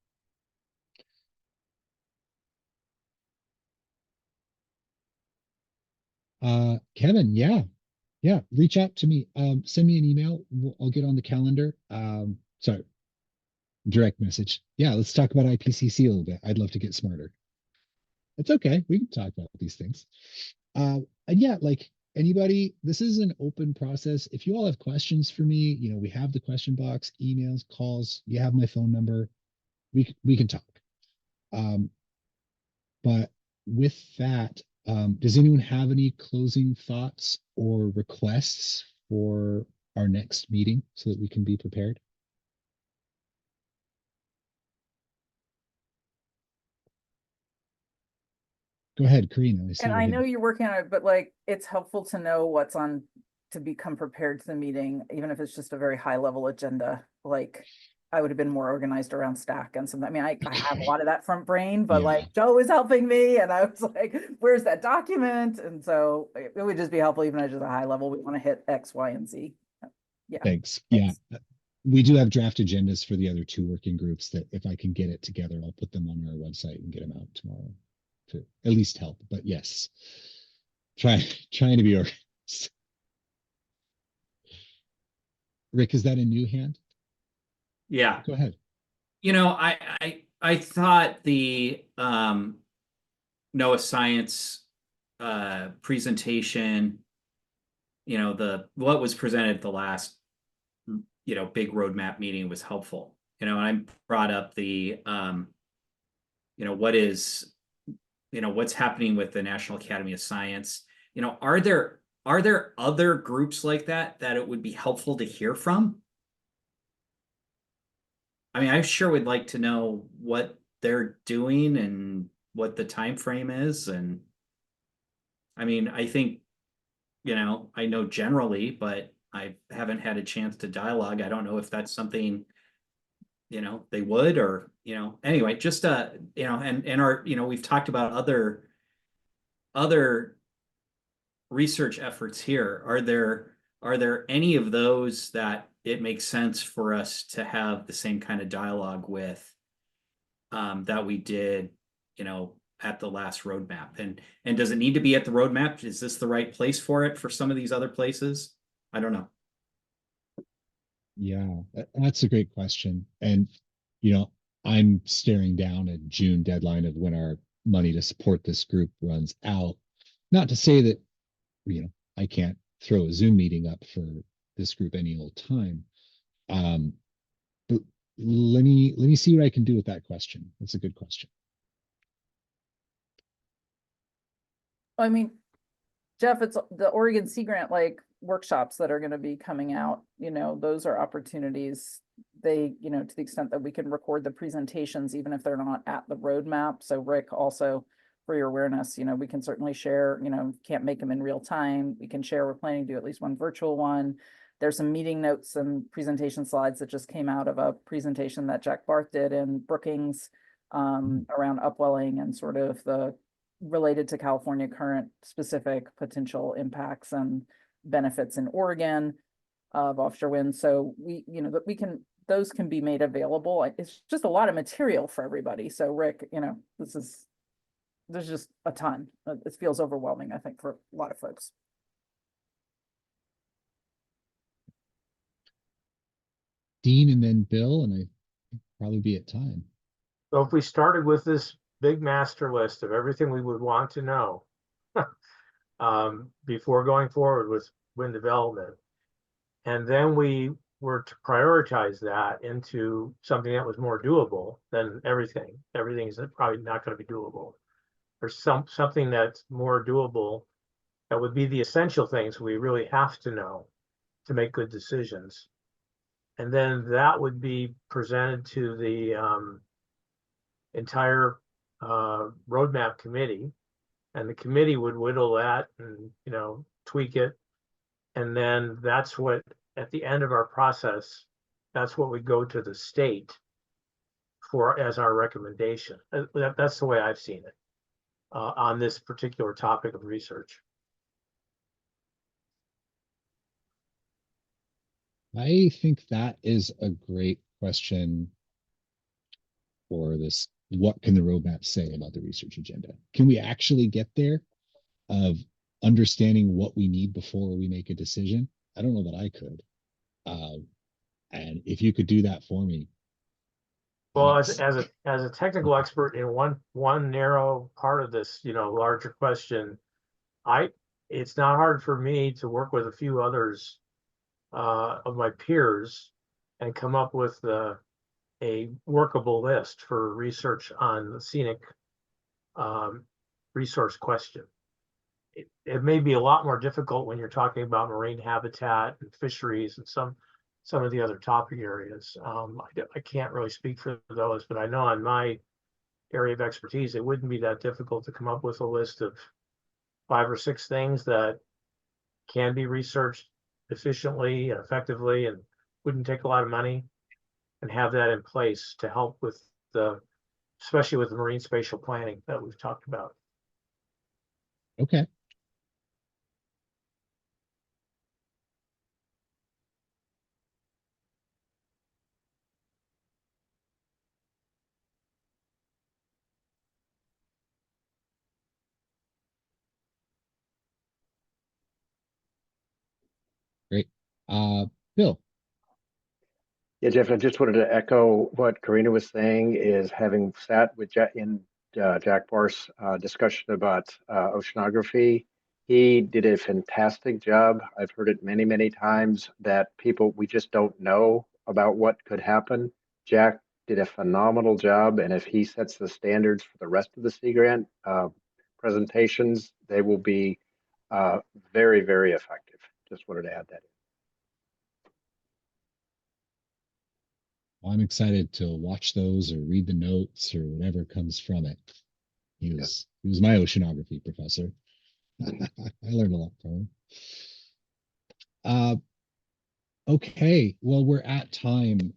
Kevin, yeah, reach out to me. Send me an email. I'll get on the calendar. Sorry, direct message. Yeah, let's talk about IPCC a little bit. I'd love to get smarter. It's okay. We can talk about these things. And yeah, like anybody, this is an open process. If you all have questions for me, we have the question box, emails, calls. You have my phone number. We can talk. But with that, does anyone have any closing thoughts or requests for our next meeting so that we can be prepared? Go ahead, Karina. I see And your I hand. know you're working on it, but like, it's helpful to know what's on to become prepared to the meeting, even if it's just a very high level agenda. Like, I would have been more organized around stack and some, I mean, I have a lot of that front brain, but Yeah. like Joe was helping me and I was like, where's that document? And so it would just be helpful, even at just a high level, we want to hit X, Y, and Z. Yeah. Thanks. Yeah. We do have draft agendas for the other 2 working groups that if I can get it together, I'll put them on our website and get them out tomorrow to at least help. But yes, trying to be organized. Rick, is that a new hand? Yeah. Go ahead. I thought the NOAA science presentation, what was presented at the last big roadmap meeting was helpful. And I brought up the what is, what's happening with the National Academy of Science. Are there other groups like that it would be helpful to hear from? I mean, I sure would like to know what they're doing and what the time frame is. And I mean, I think, I know generally, but I haven't had a chance to dialogue. I don't know if that's something, they would, or, anyway, just, and our, we've talked about other research efforts here. Are there any of those that it makes sense for us to have the same kind of dialogue with, that we did, at the last roadmap? And does it need to be at the roadmap? Is this the right place for it for some of these other places? I don't know. Yeah, that's a great question. And, you know, I'm staring down a June deadline of when our money to support this group runs out. Not to say that, I can't throw a Zoom meeting up for this group any old time. But let me see what I can do with that question. That's a good question. I mean, Jeff, it's the Oregon Sea Grant workshops that are going to be coming out. Those are opportunities. They, to the extent that we can record the presentations, even if they're not at the roadmap. So Rick, also for your awareness, we can certainly share, can't make them in real time. We can share, we're planning to do at least one virtual one. There's some meeting notes and presentation slides that just came out of a presentation that Jack Barth did in Brookings around upwelling and sort of the related to California current specific potential impacts and benefits in Oregon of offshore wind. So those can be made available. It's just a lot of material for everybody. So Rick, there's just a ton. It feels overwhelming, I think, for a lot of folks. Dean and then Bill, and I probably be at time. So if we started with this big master list of everything we would want to know before going forward with wind development, and then we were to prioritize that into something that was more doable than everything. Everything is probably not going to be doable. Or something that's more doable that would be the essential things we really have to know to make good decisions. And then that would be presented to the entire roadmap committee, and the committee would whittle that and tweak it, and then that's what, at the end of our process, that's what we go to the state for as our recommendation. That's the way I've seen it on this particular topic of research. I think that is a great question for this. What can the roadmap say about the research agenda? Can we actually get there of understanding what we need before we make a decision? I don't know that I could. And if you could do that for me. Well, as a technical expert in one narrow part of this, larger question, it's not hard for me to work with a few others of my peers and come up with a workable list for research on the scenic resource question. It may be a lot more difficult when you're talking about marine habitat and fisheries and some of the other topic areas. I can't really speak for those, but I know on my area of expertise, it wouldn't be that difficult to come up with a list of 5 or 6 things that can be researched efficiently and effectively and wouldn't take a lot of money, and have that in place to help with especially with the marine spatial planning that we've talked about. Okay. Great. Bill. Yeah, Jeff, I just wanted to echo what Karina was saying, is having sat with Jack Barth's discussion about oceanography. He did a fantastic job. I've heard it many, many times that we just don't know about what could happen. Jack did a phenomenal job. And if he sets the standards for the rest of the Sea Grant presentations, they will be very, very effective. Just wanted to add that in. I'm excited to watch those or read the notes or whatever comes from it. He was my oceanography professor. I learned a lot from him. Okay, well, we're at time.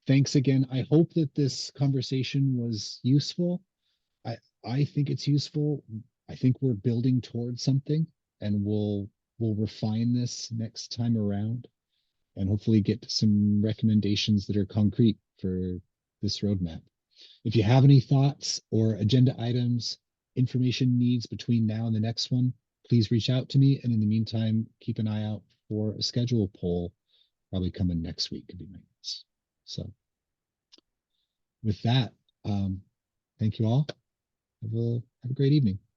Thanks again. I hope that this conversation was useful. I think it's useful. I think we're building towards something, and we'll refine this next time around, and hopefully get to some recommendations that are concrete for this roadmap. If you have any thoughts or agenda items, information needs between now and the next one, please reach out to me. And in the meantime, keep an eye out for a schedule poll, probably coming next week, could be my guess. So with that, thank you all. Have a great evening.